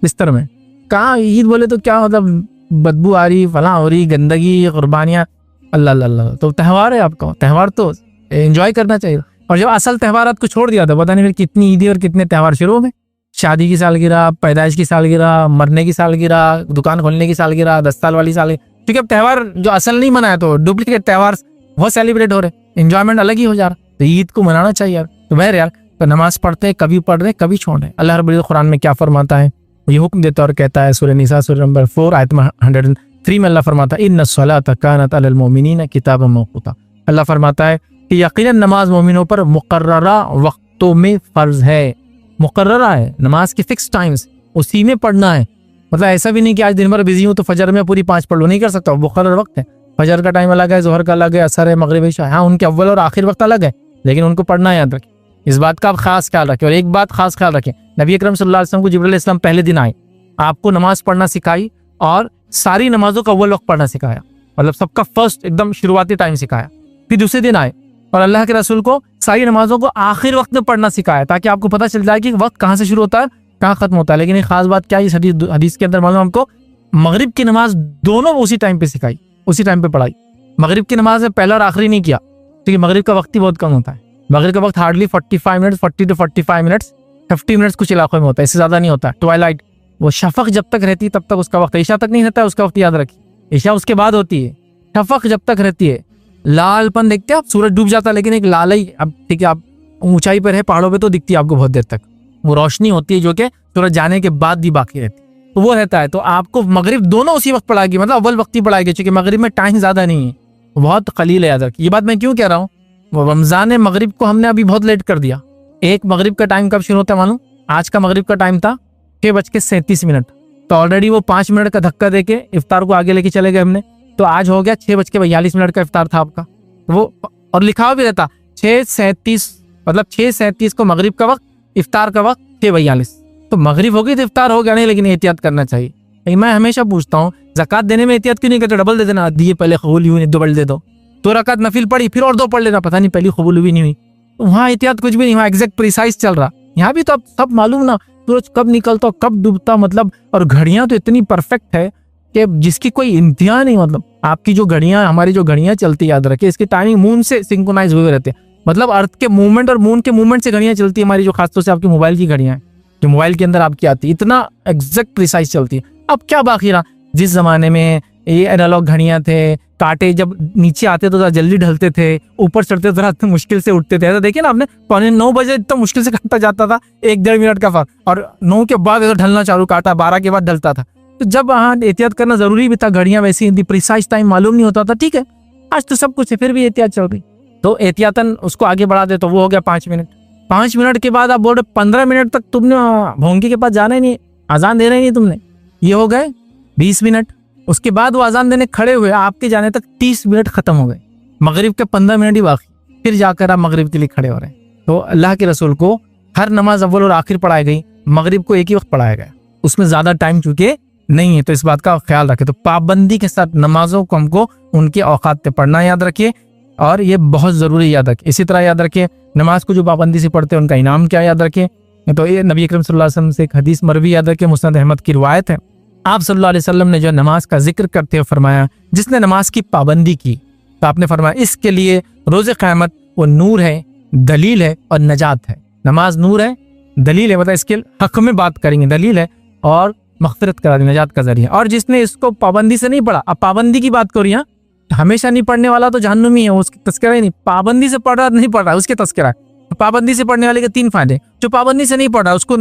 Speaker 1: बिस्तर में। कहाँ ईद बोले तो क्या मतलब बदबू आ रही, फलां हो रही, गंदगी, कुर्बानियाँ, अल्लाह अल्लाह। तो त्यौहार है आपका, त्यौहार तो एंजॉय करना चाहिए। और जब असल त्यौहार को छोड़ दिया था, पता नहीं फिर कितनी ईदी और कितने त्यौहार शुरू हो गए। शादी की सालगिरह, पैदाइश की सालगिरह, मरने की सालगिरह, दुकान खोलने की सालगिरह, 10 साल वाली सालगिरह, क्योंकि अब त्यौहार जो असल नहीं मनाया तो डुप्लीकेट त्यौहार वो सेलिब्रेट हो रहे, एंजॉयमेंट अलग ही हो जा रहा। तो ईद को मनाना चाहिए यार। तो बहर यार, तो नमाज पढ़ते हैं, कभी पढ़ रहे कभी छोड़ रहे। अल्लाह रब्बुल इज्जत कुरान में क्या फरमाता है, ये हुक्म देता है और कहता है सूरह निसा सूरह नंबर 4 आयत 103 में अल्लाह फरमाता है इन्नस्सलात कानत अलल मोमिनीन किताबन मौक़ूता। अल्लाह फरमाता है कि यकीनन नमाज मोमिनों पर मुकर्ररा वक्तों में फर्ज है। मुकर्ररा है, नमाज के फिक्स टाइम्स, उसी में पढ़ना है। मतलब ऐसा भी नहीं कि आज दिन भर बिजी हूँ तो फजर में पूरी 5 पढ़ लो, नहीं कर सकता। मुकर्रर वक्त है, फजर का टाइम अलग है, जोहर का अलग है, असर है, मगरिब इशा। हाँ, उनके अव्वल और आखिर वक्त अलग है, लेकिन उनको पढ़ना याद रखें। इस बात का आप खास ख्याल रखें। और एक बात खास ख्याल रखें, नबी अकरम सल्लल्लाहु अलैहि वसल्लम को जिब्रील अलैहिस्सलाम पहले दिन आए, आपको नमाज पढ़ना सिखाई और सारी नमाजों का अव्वल वक्त पढ़ना सिखाया, मतलब सबका फर्स्ट एकदम शुरुआती टाइम सिखाया। फिर दूसरे दिन आए और अल्लाह के रसूल को सारी नमाजों को आखिर वक्त में पढ़ना सिखाया, ताकि आपको पता चल जाए कि वक्त कहाँ से शुरू होता है कहाँ खत्म होता है। लेकिन एक खास बात क्या है, इस हदीस के अंदर मालूम हमको मगरिब की नमाज दोनों उसी टाइम पे सिखाई, उसी टाइम पे पढ़ाई। मगरिब की नमाज में पहला और आखिरी नहीं किया, क्योंकि मगरिब का वक्त ही बहुत कम होता है। मगरिब का वक्त hardly 45 minutes, 40 to 45 minutes, 50 minutes कुछ इलाकों में होता है, इससे ज्यादा नहीं होता। ट्वाइलाइट, वो शफक जब तक रहती है तब तक उसका वक्त, ईशा तक नहीं रहता है उसका वक्त, याद रखिए। ईशा उसके बाद होती है, शफक जब तक रहती है, लालपन देखते हैं आप, सूरज डूब जाता है लेकिन एक लाल ही, अब ठीक है आप ऊंचाई पर है, पहाड़ों पे तो दिखती है आपको बहुत देर तक, वो रोशनी होती है जो कि सूरज जाने के बाद भी बाकी रहती है, तो वो रहता है। तो आपको मगरिब दोनों उसी वक्त पढ़ाएगी, मतलब अव्वल वक्त ही पढ़ाएगी, क्योंकि मगरिब में टाइम ज्यादा नहीं है, बहुत कलील है, याद रखिए। ये बात मैं क्यों कह रहा हूँ, वो रमजान मगरिब को हमने अभी बहुत लेट कर दिया। एक मगरिब का टाइम कब शुरू होता है मालूम, आज का मगरिब का टाइम था 6:37, तो ऑलरेडी वो 5 मिनट का धक्का देके इफ्तार को आगे लेके चले गए हमने, तो आज हो गया 6:42 का इफ्तार था आपका। वो और लिखा हुआ भी रहता 6:37, मतलब 6:37 को मगरिब का वक्त, इफ्तार का वक्त 6:42, तो मगरिब हो गई तो इफ्तार हो गया नहीं, लेकिन एहतियात करना चाहिए। मैं हमेशा पूछता हूँ, ज़कात देने में एहतियात क्यों नहीं करते, डबल दे देना, दिए पहले कबूल हुई, डबल दे दो, 2 रकात नफिल पढ़ी फिर और 2 पढ़ लेना, पता नहीं पहली कबूल हुई नहीं हुई, तो वहाँ एहतियात कुछ भी नहीं, वहाँ एग्जैक्ट प्रिसाइज चल रहा। यहाँ भी तो अब सब मालूम ना, सूरज कब निकलता कब डूबता, मतलब, और घड़ियां तो इतनी परफेक्ट है कि जिसकी कोई इंतहा नहीं। मतलब आपकी जो घड़ियां, हमारी जो घड़ियां चलती, याद रखिए इसकी टाइमिंग मून से सिंक्रोनाइज हुए रहते हैं, मतलब अर्थ के मूवमेंट और मून के मूवमेंट से घड़ियां चलती है हमारी, जो खासतौर से आपकी मोबाइल की घड़ियां हैं, जो मोबाइल के अंदर आपकी आती है, इतना एग्जैक्ट प्रिसाइज चलती है। अब क्या बाकी रहा, जिस जमाने में ये एनालॉग घड़ियां थे, कांटे जब नीचे आते तो जल्दी ढलते थे, ऊपर चढ़ते तो जरा मुश्किल से उठते थे। ऐसा देखिए ना आपने, 9:15 बजे इतना मुश्किल से काटा जाता था, 1-1.5 मिनट का फर्क, और 9 के बाद ऐसा ढलना चालू, काटा 12 के बाद ढलता था। तो जब वहाँ एहतियात करना जरूरी भी था, घड़ियां वैसी प्रिसाइज टाइम मालूम नहीं होता था, ठीक है, आज तो सब कुछ है, फिर भी एहतियात चल रही, तो एहतियातन उसको आगे बढ़ा दे, तो वो हो गया 5 मिनट। 5 मिनट के बाद आप बोल रहे 15 मिनट तक तुमने भोंगी के पास जाना ही नहीं, अजान देना ही नहीं तुमने, ये हो गए 20 मिनट। उसके बाद वो अजान देने खड़े हुए, आपके जाने तक 30 मिनट खत्म हो गए, मगरिब के 15 मिनट ही बाकी, फिर जाकर आप मगरिब के लिए खड़े हो रहे हैं। तो अल्लाह के रसूल को हर नमाज अव्वल और आखिर पढ़ाई गई, मगरिब को एक ही वक्त पढ़ाया गया, उसमें ज्यादा टाइम चुके नहीं है, तो इस बात का ख्याल रखें। तो पाबंदी के साथ नमाजों को हमको उनके औकात पे पढ़ना याद रखिए, और ये बहुत जरूरी याद रखिए। इसी तरह याद रखिए, नमाज को जो पाबंदी से पढ़ते हैं उनका इनाम क्या याद रखिए। तो ये नबी अकरम सल्लल्लाहु अलैहि वसल्लम से एक हदीस मरवी याद रखिए, मुस्नद अहमद की रिवायत है, आप सल्लल्लाहु अलैहि वसल्लम ने जो नमाज का जिक्र करते हुए फरमाया, जिसने नमाज की पाबंदी की, तो आपने फरमाया इसके लिए रोज़े क़यामत वो नूर है, दलील है और नजात है। नमाज नूर है, दलील है, मतलब इसके हक में बात करेंगे, दलील है और मग़फ़िरत करा दी, नजात का जरिया। और जिसने इसको पाबंदी से नहीं पढ़ा, अब पाबंदी की बात करो, यहाँ हमेशा नहीं पढ़ने वाला तो जहन्नुमी है, उसकी तस्करा ही नहीं, पाबंदी से पढ़ रहा नहीं पढ़ रहा उसके तस्करा है। पाबंदी से पढ़ने वाले के 3 फायदे, जो पाबंदी से नहीं पढ़ रहा उसको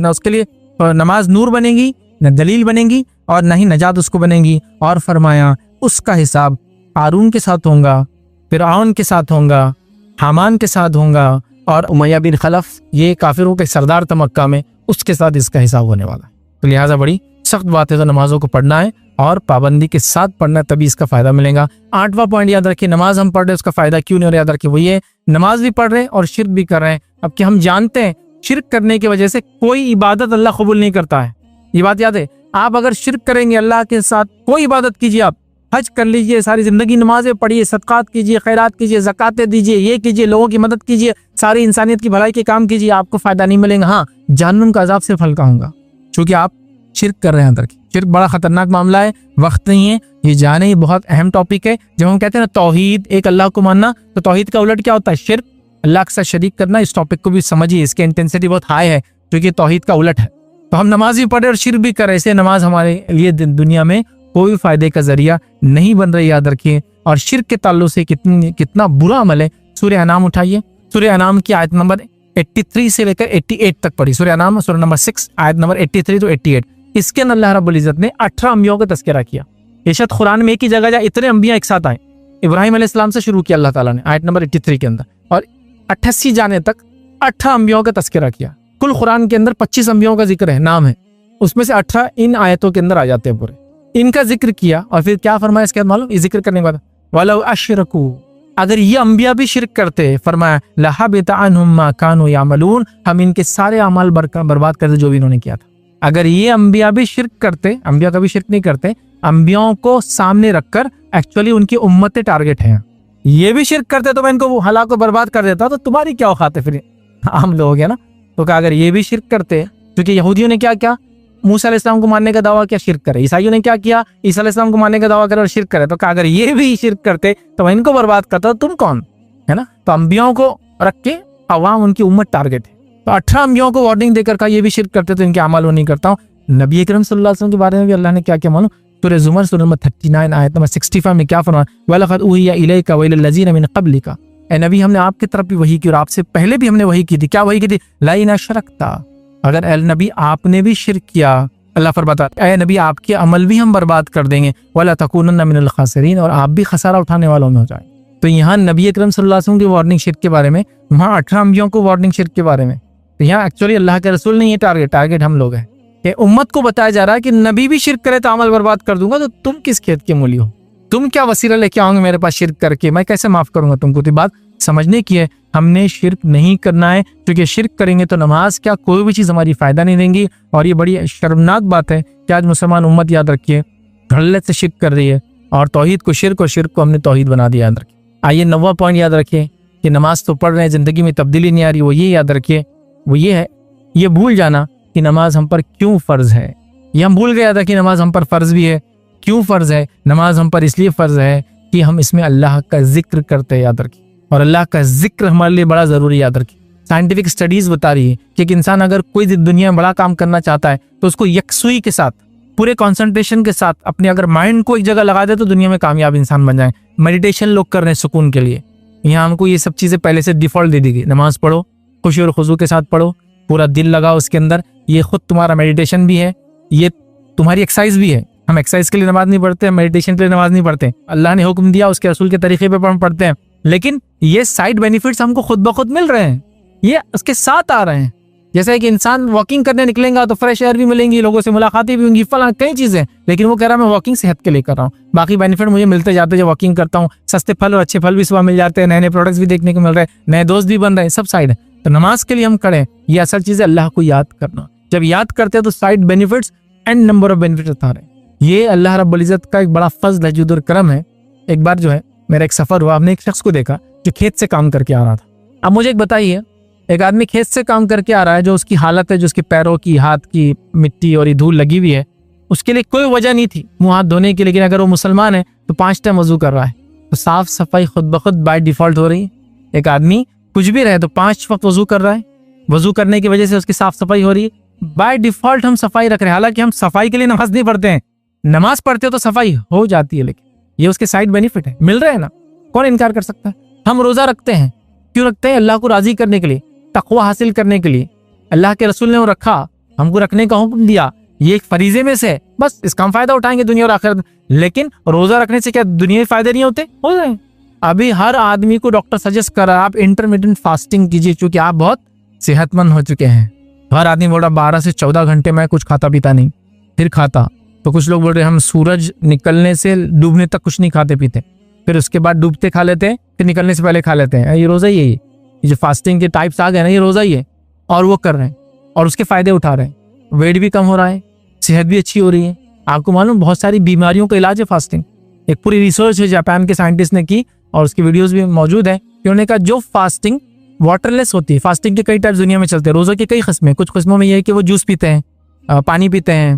Speaker 1: उसके लिए नमाज नूर बनेगी, न दलील बनेगी और न ही नजात उसको बनेगी। और फरमाया उसका हिसाब हारून के साथ होगा, फिरऔन के साथ होगा, हामान के साथ होगा, और उमैया बिन खलफ, ये काफिरों के सरदार था मक्का में, उसके साथ इसका हिसाब होने वाला है। तो लिहाजा बड़ी सख्त बात है, तो नमाजों को पढ़ना है और पाबंदी के साथ पढ़ना है, तभी इसका फायदा मिलेगा। 8वां पॉइंट याद रखिए, नमाज हम पढ़ रहे उसका फायदा क्यों नहीं हो रहा, याद रखिए वो ये, नमाज भी पढ़ रहे हैं और शिर्क भी कर रहे हैं। अब कि हम जानते हैं शिर्क करने की वजह से कोई इबादत अल्लाह कबूल नहीं करता है, ये बात याद है। आप अगर शिर्क करेंगे अल्लाह के साथ, कोई इबादत कीजिए, आप हज कर लीजिए, सारी जिंदगी नमाजें पढ़िए, सदकात कीजिए, खैरात कीजिए, ज़कातें दीजिए, ये कीजिए, लोगों की मदद कीजिए, सारी इंसानियत की भलाई के काम कीजिए, आपको फायदा नहीं मिलेगा। हाँ, जहन्नुम का अजाब सिर्फ हल्का होगा, क्योंकि आप शिर्क कर रहे हैं अंदर की। शिर्क बड़ा खतरनाक मामला है, वक्त नहीं है ये जाने, ही बहुत अहम टॉपिक है। जब हम कहते हैं ना तौहीद, एक अल्लाह को मानना, तो तौहीद का उलट क्या होता है, शिर्क, अल्लाह के साथ शरीक करना। इस टॉपिक को भी समझिए, इसकी इंटेंसिटी बहुत हाई है, क्योंकि तौहीद का उलट है। तो हम नमाज भी पढ़े और शिर्क भी करें, ऐसे नमाज हमारे लिए दुनिया में कोई फायदे का जरिया नहीं बन रही, याद रखिए। और शिर्क के ताल्लुक से कितना बुरा अमल है। सूरह अनाम उठाइए, सूरह अनाम की आयत नंबर 83 से लेकर 88 तक पढ़ी। सूरह अनाम सूरह नंबर 6 आयत नंबर 83 to 88। इसके अंदर अल्लाह रब्बुल इज्जत ने 18 अंबियों का तज़किरा किया। इरशाद कुरान में एक ही जगह इतने अंबिया एक साथ आए। इब्राहिम अलैहिस्सलाम से शुरू किया अल्लाह ताला ने आयत नंबर 83 के अंदर, और 88 जाने तक 18 अंबियों का तज़किरा किया। कुल कुरान के अंदर 25 अंबियों का जिक्र है, नाम है, उसमें से 18 इन आयतों के अंदर आ जाते हैं पूरे। इनका जिक्र किया और फिर क्या फरमाया इसके बाद मालूम? जिक्र करने के बाद वलौ अशरकू, अगर ये अंबिया भी शिरक करते, फरमाया लहबित अन्हुम मा कानू यामलून, हम इनके सारे अमाल बर्बाद करते जो भी इन्होंने किया था। अगर ये अंबिया भी शिरक करते, अंबिया का भी शिरक नहीं करते, अंबियाओं को सामने रखकर एक्चुअली उनकी उम्मतें टारगेट हैं, ये भी शिरक करते तो मैं इनको हलाक को बर्बाद कर देता, तो तुम्हारी क्या औकात है फिर? आम लोग है ना। तो कहा अगर ये भी शिरक करते, क्योंकि यहूदियों ने क्या किया, मूसा अलैहिस्सलाम को मानने का दावा किया, शिरक करे। ईसाइयों ने क्या किया, ईसा अलैहिस्सलाम को मानने का दावा करे और शिरक करे। तो कहा अगर ये भी शिरक करते तो मैं इनको बर्बाद करता, तो तुम कौन है ना। तो अंबियाओं को रख के अवाम उनकी उम्मत टारगेट है। तो 18 अंबियाओं को वार्निंग देकर कहा ये भी शिरक करते तो इनके अमाल वो नहीं करता हूँ। नबी अकरम सल्लल्लाहु अलैहि वसल्लम के बारे में भी अल्लाह ने क्या क्या मालूम? सूरह ज़ुमर सूरह नंबर 39 आयत नंबर 65 में क्या फरमाया? वलक़द उहिया इलैका व इलल लज़ीना मिन क़ब्लिका, ए नबी हमने आपकी तरफ भी वही की और आपसे पहले भी हमने वही की थी। क्या वही की थी? लाइन अशरकता, अगर ए नबी आपने भी शिरक किया, अल्लाह फरमाता है ए नबी आपके अमल भी हम बर्बाद कर देंगे, वला तकूनन्ना मिनल खासिरीन, और आप भी खसारा उठाने वालों में हो जाए। तो यहाँ नबी अकरम सल्लल्लाहु अलैहि वसल्लम की वार्निंग शिरक के बारे में, वहाँ 18 अंबियों को वार्निंग शिरक के बारे में। तो यहाँ एक्चुअली अल्लाह के रसूल नहीं है टारगेट हम लोग हैं कि उम्मत को बताया जा रहा है कि नबी भी शिरक करे तो अमल बर्बाद कर दूंगा, तो तुम किस खेत के मूली हो? तुम क्या वसीला लेके आओगे मेरे पास शिरक करके? मैं कैसे माफ करूंगा तुमको? तो बात समझने की है, हमने शिरक नहीं करना है, क्योंकि शिरक करेंगे तो नमाज क्या कोई भी चीज़ हमारी फायदा नहीं देंगी। और ये बड़ी शर्मनाक बात है कि आज मुसलमान उम्मत, याद रखिए, धड़ल्ले से शिरक कर रही है और तौहीद को शिरक और शिरक को हमने तौहीद बना दिया। याद रखिए। आइए 9वां पॉइंट याद रखिए कि नमाज तो पढ़ रहे हैं, जिंदगी में तब्दीली नहीं आ रही। वो ये याद रखिए, वो ये है, ये भूल जाना कि नमाज हम पर क्यों फ़र्ज है। ये हम भूल गया था कि नमाज हम पर फ़र्ज भी है। क्यों फ़र्ज है? नमाज हम पर इसलिए फ़र्ज है कि हम इसमें अल्लाह का जिक्र करते हैं, याद रखिए। और अल्लाह का जिक्र हमारे लिए बड़ा ज़रूरी, याद रखिए। साइंटिफिक स्टडीज़ बता रही है कि एक इंसान अगर कोई दुनिया में बड़ा काम करना चाहता है तो उसको यकसुई के साथ, पूरे कॉन्सेंट्रेशन के साथ अपने अगर माइंड को एक जगह लगा दे तो दुनिया में कामयाब इंसान बन जाए। मेडिटेशन लोग कर रहे हैं सुकून के लिए, यहाँ हमको ये सब चीज़ें पहले से डिफ़ॉल्ट दे दी गई। नमाज पढ़ो, खुशी और खुशू के साथ पढ़ो, पूरा दिल लगाओ उसके अंदर। ये खुद तुम्हारा मेडिटेशन भी है, ये तुम्हारी एक्सरसाइज भी है। हम एक्सरसाइज के लिए नमाज नहीं पढ़ते, मेडिटेशन के लिए नमाज नहीं पढ़ते। अल्लाह ने हुक्म दिया, उसके रसूल के तरीके पे हम पढ़ते हैं, लेकिन ये साइड बेनिफिट्स हमको खुद ब खुद मिल रहे हैं, ये उसके साथ आ रहे हैं। जैसे कि इंसान वॉकिंग करने निकलेगा तो फ्रेश एयर भी मिलेंगी, लोगों से मुलाकातें भी होंगी, फला कई चीजें, लेकिन वो कह रहा है मैं वॉकिंग सेहत के लिए कर रहा हूँ, बाकी बेनिफिट मुझे मिलते जाते हैं जब वॉकिंग करता हूँ। सस्ते फल और अच्छे फल भी सुबह मिल जाते हैं, नए नए प्रोडक्ट्स भी देखने को मिल रहे हैं, नए दोस्त भी बन रहे हैं, सब साइड है। तो नमाज के लिए हम करें, ये असल चीज़ है अल्लाह को याद करना। जब याद करते हैं तो side benefits and number of benefits बता रहे हैं। ये अल्लाह रब्बुल इज्जत का एक बड़ा फज़ल है, जुद और करम है। एक बार जो है मेरा एक सफ़र हुआ, हमने एक शख्स को देखा जो खेत से काम करके आ रहा था। अब मुझे एक बताइए, एक आदमी खेत से काम करके आ रहा है, जो उसकी हालत है, जो उसके पैरों की, हाथ की मिट्टी और ये धूल लगी हुई है, उसके लिए कोई वजह नहीं थी मुँह हाथ धोने की। लेकिन अगर वो मुसलमान है तो 5 टाइम वजू कर रहा है, तो साफ सफाई खुद ब खुद बाय डिफ़ॉल्ट हो रही है। एक आदमी कुछ भी रहे तो 5 वक्त वजू कर रहा है, वजू करने की वजह से उसकी साफ सफाई हो रही है, बाय डिफ़ॉल्ट हम सफाई रख रहे हैं। हालांकि हम सफाई के लिए नमाज नहीं पढ़ते हैं, नमाज पढ़ते हो तो सफाई हो जाती है, लेकिन ये उसके साइड बेनिफिट है, मिल रहे हैं ना, कौन इनकार कर सकता है। हम रोज़ा रखते हैं, क्यों रखते हैं? अल्लाह को राज़ी करने के लिए, तक़वा हासिल करने के लिए। अल्लाह के रसूल ने वो रखा, हमको रखने का हुक्म दिया, ये एक फरीजे में से है, बस इसका हम फायदा उठाएंगे दुनिया और आखिरत। लेकिन रोज़ा रखने से क्या दुनिया के फायदे नहीं होते? हो रहे हैं। अभी हर आदमी को डॉक्टर सजेस्ट कर रहा है आप इंटरमिटेंट फास्टिंग कीजिए, क्योंकि आप बहुत सेहतमंद हो चुके हैं। हर आदमी बोल रहा 12 से 14 घंटे मैं कुछ खाता पीता नहीं, फिर खाता। तो कुछ लोग बोल रहे हम सूरज निकलने से डूबने तक कुछ नहीं खाते पीते, फिर उसके बाद डूबते खा लेते हैं, फिर निकलने से पहले खा लेते हैं। ये रोज़ा ही है, ये जो फास्टिंग के टाइप्स आ गए ना, ये रोज़ा ही है। और वो कर रहे हैं और उसके फ़ायदे उठा रहे हैं, वेट भी कम हो रहा है, सेहत भी अच्छी हो रही है। आपको मालूम बहुत सारी बीमारियों का इलाज है फास्टिंग। एक पूरी रिसर्च है जापान के साइंटिस्ट ने की और उसकी वीडियोज़ भी मौजूद है। उन्होंने कहा जो फास्टिंग वाटरलेस होती है, फास्टिंग के कई टाइप्स दुनिया में चलते हैं, रोज़े के कई किस्में। कुछ किस्मों में ये है कि वो जूस पीते हैं, पानी पीते हैं,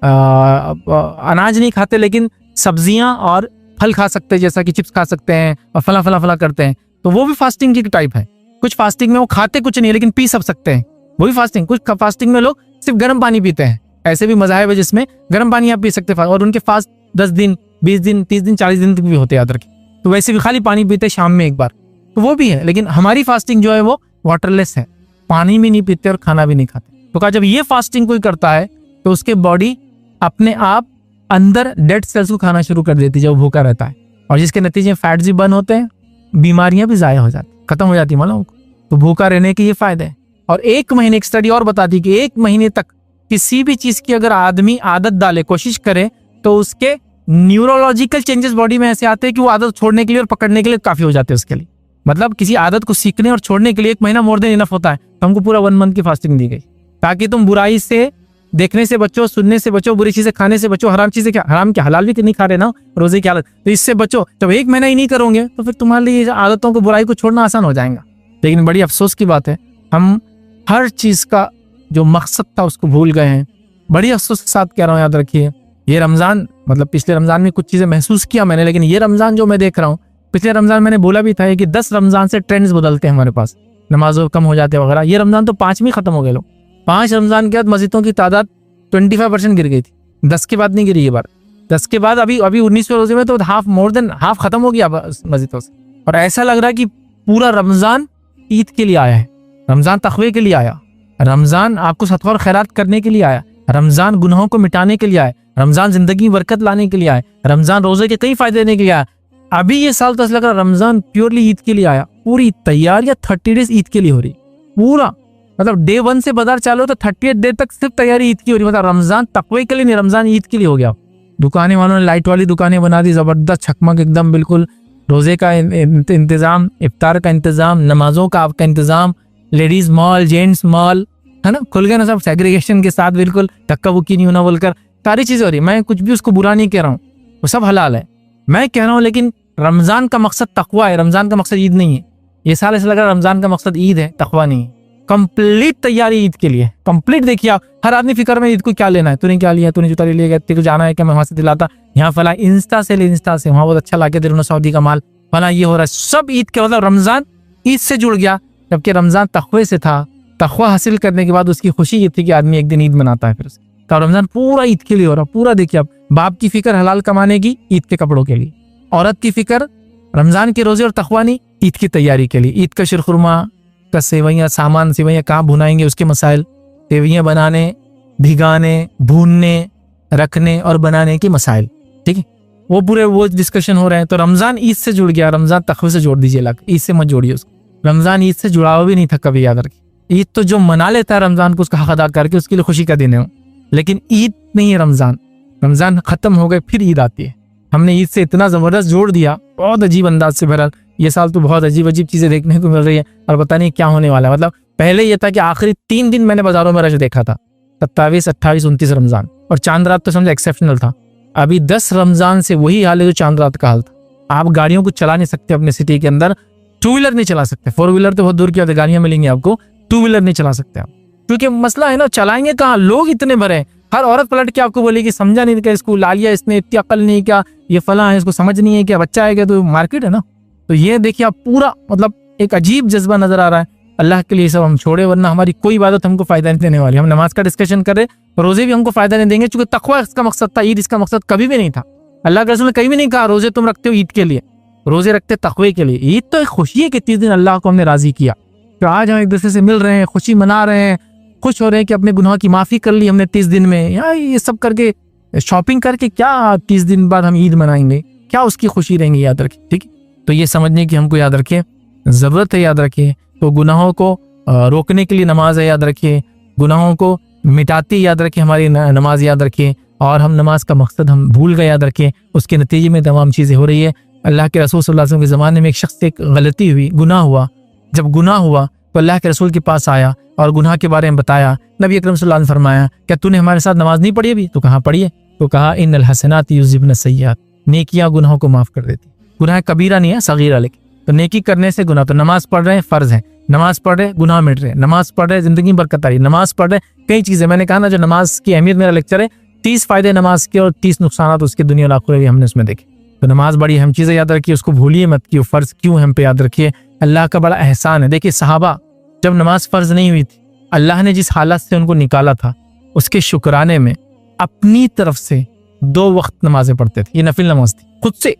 Speaker 1: अनाज नहीं खाते, लेकिन सब्जियां और फल खा सकते हैं, जैसा कि चिप्स खा सकते हैं और फला फला फला करते हैं, तो वो भी फास्टिंग की टाइप है। कुछ फास्टिंग में वो खाते कुछ नहीं लेकिन पी सब सकते हैं, वो भी फास्टिंग। कुछ फास्टिंग में लोग सिर्फ गर्म पानी पीते हैं, ऐसे भी मज़ाहिब है जिसमें गर्म पानी आप पी सकते हैं और उनके फास्ट 10 दिन 20 दिन 30 दिन 40 दिन तक भी होते, याद रखें। तो वैसे भी खाली पानी पीते शाम में एक बार, तो वो भी है। लेकिन हमारी फास्टिंग जो है वो वाटरलेस है, पानी भी नहीं पीते और खाना भी नहीं खाते। तो कहा जब ये फास्टिंग कोई करता है तो उसके बॉडी अपने आप अंदर डेड सेल्स को खाना शुरू कर देती है जब वो भूखा रहता है, और जिसके नतीजे में फैट्स भी बर्न होते हैं, बीमारियां भी जाया हो जाती, खत्म हो जाती मालूम। तो भूखा रहने के ये फायदे हैं। और 1 महीने, एक स्टडी और बताती कि 1 महीने तक किसी भी चीज की अगर आदमी आदत डाले, कोशिश करे, तो उसके न्यूरोलॉजिकल चेंजेस बॉडी में ऐसे आते हैं कि वो आदत छोड़ने के लिए और पकड़ने के लिए काफी हो जाते हैं उसके लिए। मतलब किसी आदत को सीखने और छोड़ने के लिए 1 महीना मोर देन इनफ होता है। तो हमको पूरा 1 मंथ की फास्टिंग दी गई ताकि तुम बुराई से देखने से बचो, सुनने से बचो, बुरी चीजें खाने से बचो, हराम चीजें, क्या हराम क्या हलाल भी नहीं खा रहे ना, रोजे की हालत, तो इससे बचो। जब 1 महीना ही नहीं करोगे तो फिर तुम्हारे लिए आदतों को, बुराई को छोड़ना आसान हो जाएगा। लेकिन बड़ी अफसोस की बात है, हम हर चीज का जो मकसद था उसको भूल गए हैं। बड़ी अफसोस के साथ कह रहा हूँ, याद रखिए, ये रमजान, मतलब पिछले रमजान में कुछ चीजें महसूस किया मैंने, लेकिन ये रमजान जो मैं देख रहा हूँ, पिछले रमजान मैंने बोला भी था कि 10 रमजान से ट्रेंड्स बदलते हैं हमारे पास, नमाजों कम हो जाते वगैरह। ये रमजान तो 5 खत्म हो गए लोग। 5 रमजान के बाद मस्जिदों की तादाद 25% गिर गई थी, 10 के बाद नहीं गिरी ये बार। 10 के बाद अभी 19वें रोजे में तो मोर देन हाफ खत्म हो गया मस्जिदों से। और ऐसा लग रहा है कि पूरा रमजान ईद के लिए आया है, रमजान तकवे के लिए आया, रमजान आपको सदका और खैरात करने के लिए आया, रमजान गुनाहों को मिटाने के लिए आया, रमजान जिंदगी में बरकत लाने के लिए आया, रमजान रोजे के कई फायदे देने के लिए आया। अभी ये साल तो ऐसा लग रहा रमजान प्योरली ईद के लिए आया। पूरी तैयारियां 30 डेज ईद के लिए हो रही, पूरा मतलब डे 1 से बाजार चालू हो तो 38 डे तक सिर्फ तैयारी ईद की हो रही। मतलब रमजान तकवे के लिए नहीं, रमजान ईद के लिए हो गया। दुकानें वालों ने लाइट वाली दुकानें बना दी, जबरदस्त छकमक एकदम, बिल्कुल रोजे का इंतजाम, इफ्तार का इंतजाम, नमाजों का आपका इंतजाम, लेडीज मॉल, जेंट्स मॉल, है ना, खुल गए ना सब, सेग्रीगेशन के साथ, बिल्कुल धक्का बुक्की नहीं होना बोलकर सारी चीजें हो रही। मैं कुछ भी उसको बुरा नहीं कह रहा हूँ, वो सब हलाल है, मैं कह रहा हूँ। लेकिन रमजान का मकसद तकवा है, रमजान का मकसद ईद नहीं है। ये साल ऐसा लग रहा है रमजान का मकसद ईद है, तकवा नहीं है। कंप्लीट तैयारी ईद के लिए, कंप्लीट। देखिए आप, हर आदमी फिक्र में ईद को क्या लेना है, तूने क्या लिया, तूने जूता ले लिया, तेरे को जाना है क्या, मैं वहां से दिलाता, यहाँ फला इंस्टा से ले, इंस्टा से वहां बहुत अच्छा ला के दे, सऊदी का माल फला, ये हो रहा है सब ईद के। मतलब रमजान ईद से जुड़ गया, जबकि रमजान तकवे से था। तकवा हासिल करने के बाद उसकी खुशी ये थी कि आदमी एक दिन ईद मनाता है। फिर तो रमजान पूरा ईद के लिए हो रहा, पूरा। देखिए आप, बाप की फिक्र हलाल कमाने की, ईद के कपड़ों के लिए, औरत की फिक्र रमजान के रोजे और तकवा नहीं, ईद की तैयारी के लिए। ईद का शिरखुरमा का सेवैयाँ, सामान, सेवैयाँ कहाँ भुनाएंगे उसके मसाइल, सेवैयाँ बनाने, भिगाने, भूनने, रखने और बनाने के मसाइल, ठीक है, वो पूरे वो डिस्कशन हो रहे हैं। तो रमजान ईद से जुड़ गया, रमजान तकवे से जोड़ दीजिए, ईद से मत जोड़िए उसको। रमजान ईद से जुड़ा हुआ भी नहीं था कभी, याद रखिए। ईद तो जो मना लेता है रमजान को, उसका हक अदा करके उसके लिए खुशी का दिन है, लेकिन ईद नहीं है रमजान। रमजान खत्म हो गए फिर ईद आती है। हमने ईद से इतना जबरदस्त जोड़ दिया, बहुत अजीब अंदाज से भरा। ये साल तो बहुत अजीब अजीब चीजें देखने को मिल रही है और पता नहीं क्या होने वाला है। मतलब पहले ये था कि आखिरी 3 दिन मैंने बाजारों में रश देखा था, 27, 28, 29 रमजान, और चांद रात तो समझो एक्सेप्शनल था। अभी 10 रमजान से वही हाल है जो चांद रात का हाल था। आप गाड़ियों को चला नहीं सकते अपने सिटी के अंदर, 2 व्हीलर नहीं चला सकते, 4 व्हीलर तो बहुत दूर की बात है, गाड़ियां मिलेंगी आपको, 2 व्हीलर नहीं चला सकते आप, क्योंकि मसला है ना, चलाएंगे कहाँ, लोग इतने भरे। हर औरत पलट के आपको बोलेगी समझा नहीं क्या, इसको ला लिया इसने, इतनी अकल नहीं क्या, ये फला है, इसको समझ नहीं है क्या, बच्चा है क्या, तो मार्केट है ना। तो ये देखिए आप, पूरा मतलब एक अजीब जज्बा नजर आ रहा है। अल्लाह के लिए सब हम छोड़े, वरना हमारी कोई इबादत हमको फायदा नहीं देने वाली। हम नमाज का डिस्कशन कर रहे, रोजे भी हमको फायदा नहीं देंगे, क्योंकि तकवा इसका मकसद था, ईद इसका मकसद कभी भी नहीं था। अल्लाह के रसूल ने कभी भी नहीं कहा रोजे तुम रखते हो ईद के लिए, रोजे रखते तकवे के लिए। ईद तो एक खुशी है कि 30 दिन अल्लाह को हमने राजी किया, तो आज हम एक दूसरे से मिल रहे हैं, खुशी मना रहे हैं, खुश हो रहे हैं कि अपने गुनाह की माफी कर ली हमने 30 दिन में। या ये सब करके, शॉपिंग करके क्या 30 दिन बाद हम ईद मनाएंगे, क्या उसकी खुशी रहेंगी, याद रखिए, ठीक है। तो ये समझने की हमको याद रखिए जरूरत है, याद रखिए। तो गुनाहों को रोकने के लिए नमाज है, याद रखिए। गुनाहों को मिटाती, याद रखिए, हमारी नमाज, याद रखिए। और हम नमाज का मकसद हम भूल गए, याद रखिए। उसके नतीजे में तमाम चीज़ें हो रही है। अल्लाह के रसूल सल्लल्लाहु अलैहि वसल्लम के ज़माने में एक शख्स से एक गलती हुई, गुनाह हुआ। जब गुनाह हुआ तो अल्लाह के रसूल के पास आया और गुनाह के बारे में बताया। नबी अकरम सल्लल्लाहु अलैहि वसल्लम ने फरमाया, क्या तूने हमारे साथ नमाज नहीं पढ़ी अभी? तो कहाँ पढ़ी है? तो कहा इन्नल हसनाति युज़हिबन सय्यात, नेकियां गुनाहों को माफ कर देती। गुनाह कबीरा नहीं है, सगीरा। लेकिन तो नेकी करने से गुनाह, तो नमाज पढ़ रहे हैं फर्ज है, नमाज पढ़ रहे गुनाह मिट रहे, नमाज पढ़ रहे जिंदगी में बरकत आ रही, नमाज पढ़ रहे कई चीजें। मैंने कहा ना, जो नमाज की अहमियत, मेरा लेक्चर है 30 फायदे नमाज के और 30 नुकसान उसके दुनिया और आखिरत के, हमने उसमें देखे। तो नमाज बड़ी अहम चीज़ है, याद रखिए, उसको भूलिए मत कि वो फर्ज क्यों हम पे, याद रखिए। अल्लाह का बड़ा एहसान है। देखिए सहाबा, जब नमाज फर्ज नहीं हुई थी, अल्लाह ने जिस हालत से उनको निकाला था, उसके शुक्राने में अपनी तरफ से 2 वक्त नमाजें पढ़ते थे, ये नफिल नमाज थी, खुद से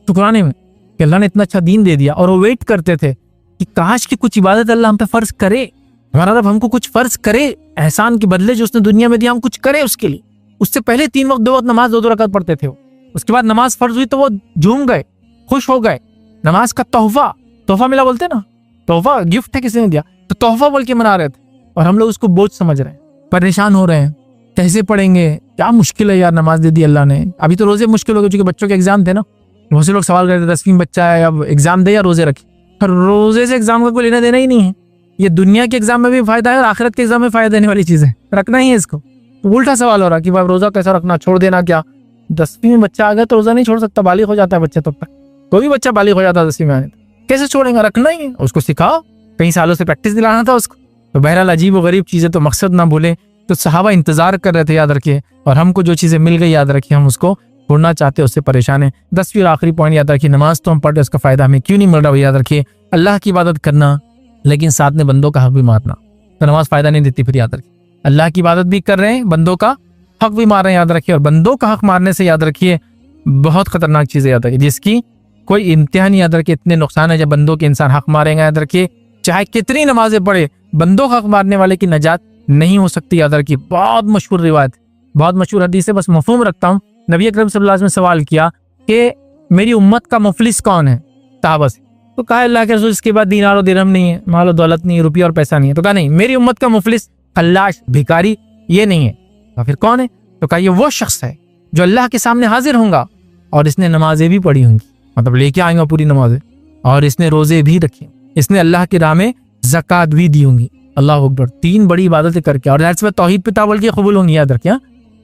Speaker 1: शुक्राने में कि अल्लाह ने इतना अच्छा दीन दे दिया। और वो वेट करते थे कि काश की कुछ इबादत अल्लाह हम पे फर्ज करे, हमारा रब हमको कुछ फर्ज करे, एहसान के बदले जो उसने दुनिया में दिया हम कुछ करे उसके लिए। उससे पहले 3 वक्त 2 वक्त नमाज 2 रकात पढ़ते थे वो। उसके बाद नमाज फर्ज हुई तो वो झूम गए, खुश हो गए। नमाज का तोहफा मिला बोलते ना, तोहफा गिफ्ट है किसी ने दिया, तो तोहफा बोल के मना रहे थे। और हम लोग उसको बोझ समझ रहे हैं, परेशान हो रहे हैं, कैसे पढ़ेंगे, क्या मुश्किल है यार, नमाज दे दी अल्लाह ने। अभी तो रोजे मुश्किल हो गए क्योंकि बच्चों के एग्जाम थे ना। बहुत से लोग सवाल करते 10वीं बच्चा है, अब एग्जाम दे या रोजे रखे। रोजे से एग्जाम का कोई लेना देना ही नहीं है। ये दुनिया के एग्जाम में भी फायदा है और आखिरत के एग्जाम में फायदा देने वाली चीज है, रखना ही है इसको। तो उल्टा सवाल हो रहा कि भाई रोजा कैसा रखना, छोड़ देना क्या? 10वीं में बच्चा आ गया तो रोजा नहीं छोड़ सकता, बालिग हो जाता है बच्चे तब तक। कोई भी बच्चा बालिग हो जाता है 10वीं में आने, कैसे छोड़ेगा? रखना ही है, उसको सिखाओ, कई सालों से प्रैक्टिस दिलाना था उसको। तो बहरहाल अजीब व गरीब चीजें तो मकसद ना भूले। तो सहाबा इंतजार कर रहे थे, याद रखिए। और हमको जो चीजें मिल गई याद रखिए, हम उसको छोड़ना चाहते, उससे परेशान है। 10वीं और आखिरी पॉइंट याद रखिए, नमाज तो हम पढ़ रहे, उसका फायदा हमें क्यों नहीं मिल रहा? याद रखिए, अल्लाह की इबादत करना लेकिन साथ में बंदों का हक भी मारना, तो नमाज फायदा नहीं देती। फिर याद रखिए, अल्लाह की इबादत भी कर रहे हैं, बंदों का हक भी मार रहे हैं, याद रखिए। और बंदों का हक मारने से याद रखिए बहुत खतरनाक चीजें, याद रखिए, जिसकी कोई इम्तिहान, याद रखिए। इतने नुकसान है जब बंदों के इंसान हक मारेंगे, याद रखिए। चाहे कितनी नमाजें पढ़े, बंदों का हक मारने वाले की नजात नहीं हो सकती, याद रखिए। बहुत मशहूर रिवायत, बहुत मशहूर हदीस है, बस मफहूम रखता हूँ। नबी अकरम सल्लल्लाहु अलैहि वसल्लम ने सवाल किया कि मेरी उम्मत का मुफलिस कौन है सहाबा से। तो कहा अल्लाह के रसूल, इसके बाद दीनार और दिरहम नहीं है, माल और दौलत नहीं है, रुपया और पैसा नहीं है। तो कहा नहीं, मेरी उम्मत का मुफलिस खल्लाश, भिखारी ये नहीं है। तो फिर कौन है? तो कहा ये वो शख्स है जो अल्लाह के सामने हाजिर होगा और इसने नमाजें भी पढ़ी होंगी, मतलब लेके आएंगे पूरी नमाजें, और इसने रोजे भी रखे, इसने अल्लाह की राह में ज़कात भी दी होंगी। अल्लाह अकबर, 3 बड़ी इबादतें करके, और दैट्स में तौहीद पे तावल की कबूल होंगी, याद रखिए।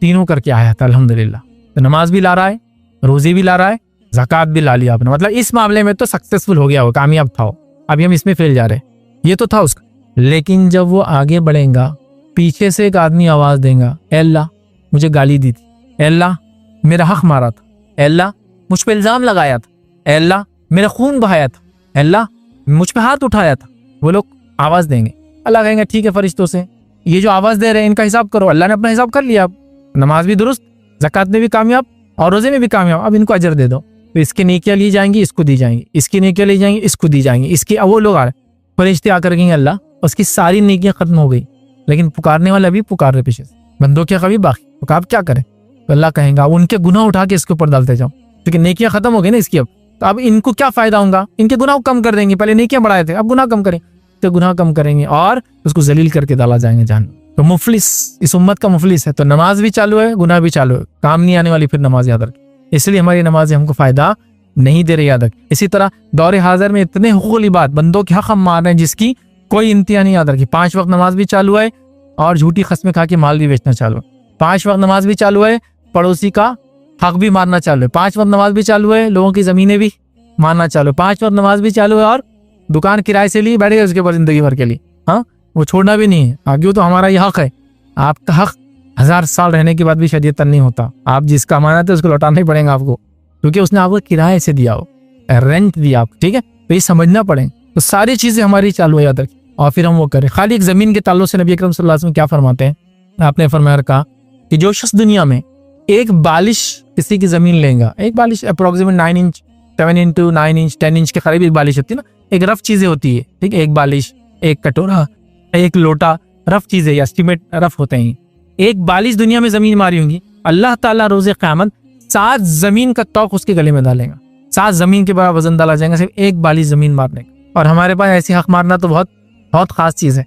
Speaker 1: तीनों करके आया था अल्हम्दुलिल्लाह। तो नमाज भी ला रहा है, रोजे भी ला रहा है, ज़कात भी ला लिया आपने, मतलब इस मामले में तो सक्सेसफुल हो गया, हो कामयाब था। अभी हम इसमें फेल जा रहे हैं, ये तो था उसका। लेकिन जब वो आगे बढ़ेगा, पीछे से एक आदमी आवाज देगा, ए अल्लाह मुझे गाली दी थी, ए अल्लाह मेरा हक मारा था, ए अल्लाह मुझ पे इल्जाम लगाया था, ए अल्लाह मेरा खून बहाया था, ए अल्लाह मुझ पे हाथ उठाया था। वो लोग आवाज देंगे, अल्लाह कहेंगे ठीक है फरिश्तों से, ये जो आवाज दे रहे हैं इनका हिसाब करो। अल्लाह ने अपना हिसाब कर लिया, अब नमाज भी दुरुस्त, ज़कात में भी कामयाब और रोजे में भी कामयाब, अब इनको अजर दे दो। तो इसकी नेकियां ली जाएंगी, इसको दी जाएंगी, इसकी नेकियां ली जाएंगी, इसको दी जाएंगी, इसकी। अब वो लोग आ रहे, फरिश्ते आकर कहेंगे अल्लाह उसकी सारी नेकियां खत्म हो गई, लेकिन पुकारने वाला अभी पुकार रहे पीछे से, बंदों क्या कभी बाकी, तो आप क्या करें? तो अल्लाह कहेगा उनके गुनाह उठा के इसके ऊपर डालते जाओ, क्योंकि नेकियां खत्म हो गई ना इसकी। अब इनको क्या फायदा होगा? इनके गुनाह कम कर देंगे, पहले नेकियां बढ़ाए थे, अब गुनाह कम करें, तो गुनाह कम करेंगे और उसको जलील करके डाला जाएंगे जहन्नम। तो मुफलिस इस उम्मत का मुफलिस है। तो नमाज भी चालू है, गुनाह भी चालू है, काम नहीं आने वाली फिर नमाज, याद रखें। इसलिए हमारी नमाजें हमको फायदा नहीं दे रही, याद रखें। इसी तरह दौरे हाजिर में इतने हुकूक इबाद, बंदों के हक हम मार रहे हैं जिसकी कोई इंतहा नहीं, याद रखिए। 5 वक्त नमाज भी चालू है और झूठी कस्में खा के माल भी बेचना चालू है। 5 वक्त नमाज भी चालू है, पड़ोसी का हक भी मारना चालू है। 5 वक्त नमाज भी चालू है, लोगों की जमीनें भी मारना चालू है। 5 वक्त नमाज भी चालू है और दुकान किराए से ली बैठे उसके ऊपर जिंदगी भर के लिए, हाँ वो छोड़ना भी नहीं है। आगे तो हमारा ये हक है, आपका हक 1000 साल रहने के बाद भी शरीयत नहीं होता। आप जिसका अमानत है उसको लौटाना ही पड़ेगा आपको, क्योंकि उसने आपको किराए से दिया हो, रेंट दिया आपको, ठीक है। तो ये समझना पड़ेगा। तो सारी चीजें हमारी चालू है, याद रखिए, और फिर हम वो करें। खाली एक जमीन के ताल्लुक से नबी अकरम सल्लल्लाहु अलैहि वसल्लम क्या फरमाते हैं? आपने फरमाया कहा कि जो शख्स दुनिया में एक बालिश किसी की जमीन लेगा, एक बालिश approximate 9 inch 7 into 9 inch 10 inch के करीब एक बालिश होती है ना, एक रफ चीजें होती है, ठीक है। एक बालिश, एक कटोरा, एक लोटा, रफ चीजें, एस्टिमेट रफ होते हैं। एक बालिश दुनिया में जमीन मारी होंगी, अल्लाह ताला रोज़े क़यामत 7 जमीन का तौक उसके गले में डालेगा। 7 जमीन के बराबर वजन डाला जाएगा सिर्फ एक बालिश जमीन मारने का। और हमारे पास ऐसी हक मारना तो बहुत बहुत खास चीज है।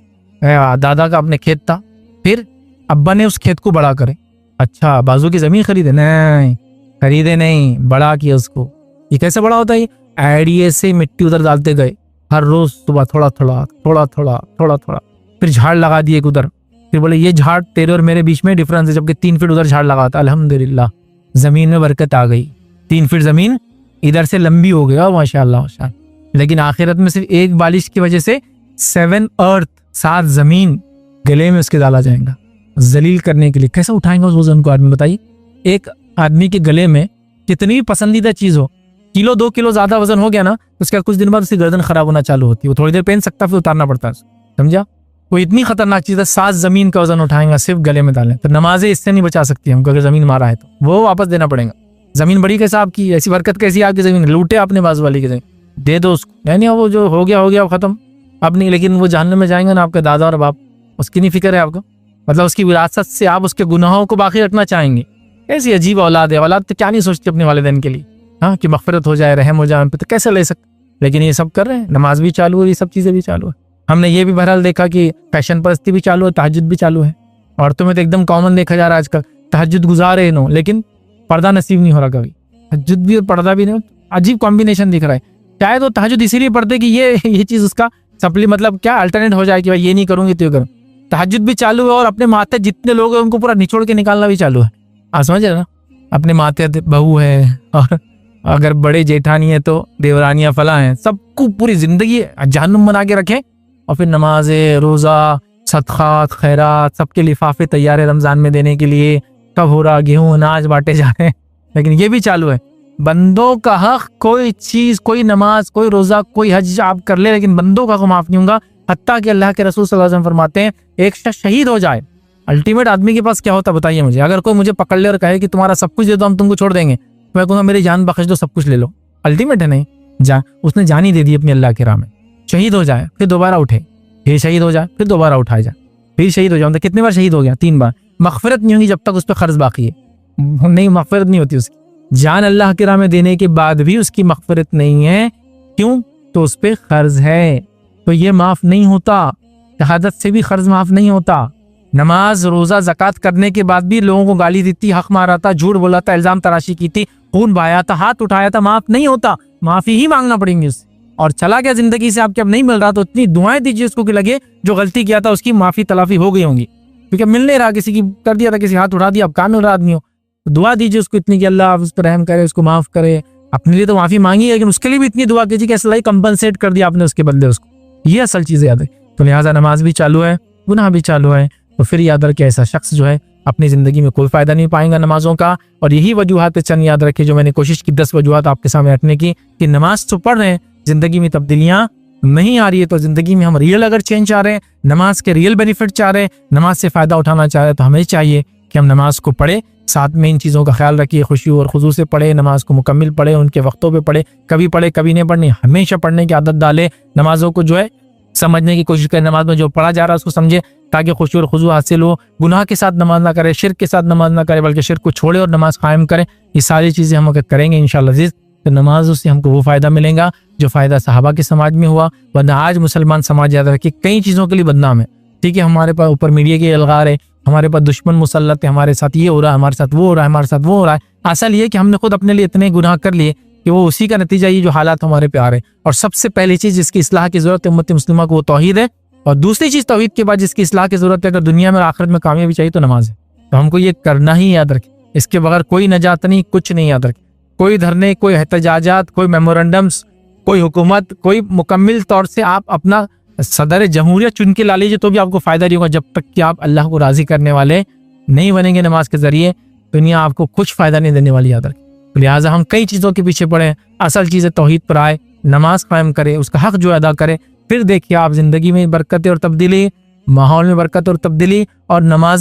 Speaker 1: दादा का अपने खेत था, फिर अब्बा ने उस खेत को बड़ा करे, अच्छा बाजू की जमीन खरीदे नहीं, खरीदे नहीं, बड़ा किया उसको। ये कैसे बड़ा होता है? आइडिया से मिट्टी उधर डालते गए, हर रोज सुबह थोड़ा थोड़ा थोड़ा थोड़ा थोड़ा थोड़ा, फिर झाड़ लगा दिए उधर। फिर बोले ये झाड़ तेरे और मेरे बीच में डिफरेंस है, जबकि 3 फीट उधर झाड़ लगा था। अल्हम्दुलिल्लाह जमीन में बरकत आ गई, 3 फीट जमीन इधर से लंबी हो गया, माशाअल्लाह माशाअल्लाह। लेकिन आखिरत में सिर्फ एक बालिश की वजह से 7 अर्थ 7 जमीन गले में उसके डाला जाएगा जलील करने के लिए। कैसे उठाएंगे उस वजन को आदमी, बताइए। एक आदमी के गले में कितनी भी पसंदीदा चीज हो, किलो 2 किलो ज्यादा वजन हो गया ना, तो उसका कुछ दिन बाद उसकी गर्दन खराब होना चालू होती है। वो थोड़ी देर पहन सकता, फिर उतारना पड़ता है, समझा। वो इतनी खतरनाक चीज़ है, 7 जमीन का वजन उठाएंगे सिर्फ गले में डालें। तो नमाजें इससे नहीं बचा सकती हमको, अगर जमीन मारा है तो वो वापस देना पड़ेगा। जमीन बड़ी कैसे आपकी, ऐसी बरकत कैसी आपकी जमीन, लूटे आपने बाजू वाली की जमीन, दे दो उसको। नहीं वो जो हो गया खत्म, अब नहीं। लेकिन वो जहन्नम में जाएंगे ना आपके दादा और बाप, उसकी नहीं फिक्र है आपको, मतलब उसकी विरासत से आप उसके गुनाहों को बाकी रखना चाहेंगे। ऐसी अजीब औलाद है। औलाद तो क्या नहीं सोचती अपने वालिदैन के लिए, हाँ, कि मगफिरत हो जाए, रहम हो जाए उन पे, तो कैसे ले सकते। लेकिन ये सब कर रहे हैं, नमाज भी चालू है, ये सब चीज़ें भी चालू है। हमने ये भी बहरहाल देखा कि फैशन परस्ती भी चालू है, तहज्जुद भी चालू है। औरतों में तो एकदम कॉमन देखा जा रहा है आजकल, तहज्जुद गुजार रहे नो, लेकिन पर्दा नसीब नहीं हो रहा कभी। तहज्जुद भी और पर्दा भी नहीं, अजीब कॉम्बिनेशन दिख रहा है। शायद वो तहज्जुद इसीलिए पढ़ते कि ये चीज़ उसका सप्ली, मतलब क्या अल्टरनेट हो जाए कि भाई ये नहीं करूँगी तो ये करूँ। तहज्जुद भी चालू है और अपने माथे जितने लोग हैं उनको पूरा निचोड़ के निकालना भी चालू है। आप समझ रहे ना, अपने माथे बहू है और अगर बड़े जेठानी है तो देवरानियां फला हैं, सबको पूरी जिंदगी जहन्नुम बना के रखें। और फिर नमाजें, रोज़ा, सदक़ात, खैरात, सबके लिफाफे तैयार है रमज़ान में देने के लिए, कब हो रहा, गेहूँ अनाज बांटे जा रहे हैं। लेकिन ये भी चालू है, बंदों का हक, कोई चीज़, कोई नमाज, कोई रोज़ा, कोई हज आप कर ले, लेकिन बंदों का हक माफ़ नहीं होगा। हत्ता कि अल्लाह के रसूल सल्लल्लाहु अलैहि वसल्लम फरमाते हैं, एक शख्स शहीद हो जाए, अल्टीमेट आदमी के पास क्या होता बताइए मुझे। अगर कोई मुझे पकड़ ले और कहे कि तुम्हारा सब कुछ दे दो, हम तुमको छोड़ देंगे, तो मैं कहूँगा मेरी जान बख्श दो, सब कुछ ले लो। अल्टीमेट है नहीं, उसने जान ही दे दी अपनी अल्लाह के राह में। शहीद हो जाए, फिर दोबारा उठे, फिर शहीद हो जाए, फिर दोबारा उठाया जाए, फिर शहीद हो जाए। मतलब कितनी बार शहीद हो गया? 3 बार। मगफिरत नहीं होगी जब तक उस पर कर्ज बाकी है, नहीं, मगफिरत नहीं होती उसकी। जान अल्लाह के राह में देने के बाद भी उसकी मगफिरत नहीं है, क्यों? तो उस पर कर्ज है, तो ये माफ नहीं होता। शहादत से भी कर्ज माफ नहीं होता। नमाज, रोजा, ज़कात करने के बाद भी लोगों को गाली दी थी, हक मारा था, झूठ बोला था, इल्जाम तराशी की थी, खून बहाया था, हाथ उठाया था, माफ नहीं होता, माफी ही मांगना पड़ेंगे उससे। और चला गया जिंदगी से, आपके अब नहीं मिल रहा, तो इतनी दुआएं दीजिए उसको कि लगे जो गलती किया था उसकी माफी तलाफी हो गई होंगी, क्योंकि मिल नहीं रहा, किसी की कर दिया था, किसी हाथ उठा दिया, अब काम मिल रहा आदमी हो, तो दुआ दीजिए उसको इतनी कि अल्लाह उस पर रहम करे, उसको माफ करे। अपने लिए तो माफी मांगी, लेकिन उसके लिए भी इतनी दुआ कीजिए कि असल कंपनसेट कर दिया आपने उसके बदले उसको। ये असल चीज़ याद है। तो लिहाजा नमाज भी चालू है, गुनाह भी चालू है, तो फिर याद रखे ऐसा शख्स जो है अपनी ज़िंदगी में कोई फ़ायदा नहीं पाएगा नमाज़ों का। और यही वजूहत चंद याद रखे जो मैंने कोशिश की 10 वजूहत आपके सामने रखने की, कि नमाज तो पढ़ रहे हैं, ज़िंदगी में तब्दीलियाँ नहीं आ रही है, तो ज़िंदगी में हम रियल अगर चेंज चाह रहे हैं, नमाज के रियल बेनिफिट चाह रहे हैं, नमाज से फ़ायदा उठाना चाह रहे हैं, तो हमें चाहिए कि हम नमाज को पढ़े, साथ में इन चीज़ों का ख्याल रखिए, खुशी और खुजू से पढ़े, नमाज को मुकम्मिल पढ़े, उनके वक्तों पे पढ़े, कभी नहीं पढ़नी, हमेशा पढ़ने की आदत डाले। नमाजों को जो है समझने की कोशिश करें, नमाज में जो पढ़ा जा रहा है उसको समझे, ताकि खुशी और खुजू हासिल हो। गुनाह के साथ नमाज ना करे, शिर्क के साथ नमाज ना करे, बल्कि शिर्क को छोड़े और नमाज कायम करें। ये सारी चीज़ें हम अगर करेंगे इंशाअल्लाह अज़ीज़, तो नमाज़ों से हमको वो फ़ायदा मिलेगा जो फ़ायदा सहाबा के समाज में हुआ। वरना आज मुसलमान समाज याद रखिए कई चीज़ों के लिए बदनाम है। ठीक है, हमारे पास ऊपर मीडिया के अलगार है, हमारे पास दुश्मन मुसल्लत है, हमारे साथ ये हो रहा है, हमारे साथ वो हो रहा है, हमारे साथ वो हो रहा है। असल ये कि हमने खुद अपने लिए इतने गुनाह कर लिए कि वो उसी का नतीजा ये जो हालात हमारे पे आ रहे हैं। और सबसे पहली चीज़ जिसकी इस्लाह की ज़रूरत है उम्मत मुस्लिमा को, वो तौहीद है। और दूसरी चीज़ तौहीद के बाद जिसकी इस्लाह की ज़रूरत है, अगर दुनिया में और आखिरत में कामयाबी चाहिए तो नमाज है। तो हमको ये करना ही याद रखें, इसके बगैर कोई नजात नहीं, कुछ नहीं याद रखें। कोई धरने, कोई एहतजाजात, कोई मेमोरेंडम्स, कोई हुकूमत, कोई मुकम्मिल तौर से आप अपना सदर जमहूरियत चुन के ला लीजिए तो भी आपको फ़ायदा नहीं होगा, जब तक कि आप अल्लाह को राज़ी करने वाले नहीं बनेंगे नमाज के ज़रिए। दुनिया आपको कुछ फ़ायदा नहीं देने वाली, याद रखें। लिहाजा हम कई चीज़ों के पीछे पड़े, असल चीज़ तौहीद पर आए, नमाज कायम करें, उसका हक जो अदा करें, फिर देखिए आप ज़िंदगी में बरकत और तब्दीली, माहौल में बरकत और तब्दीली। और नमाजी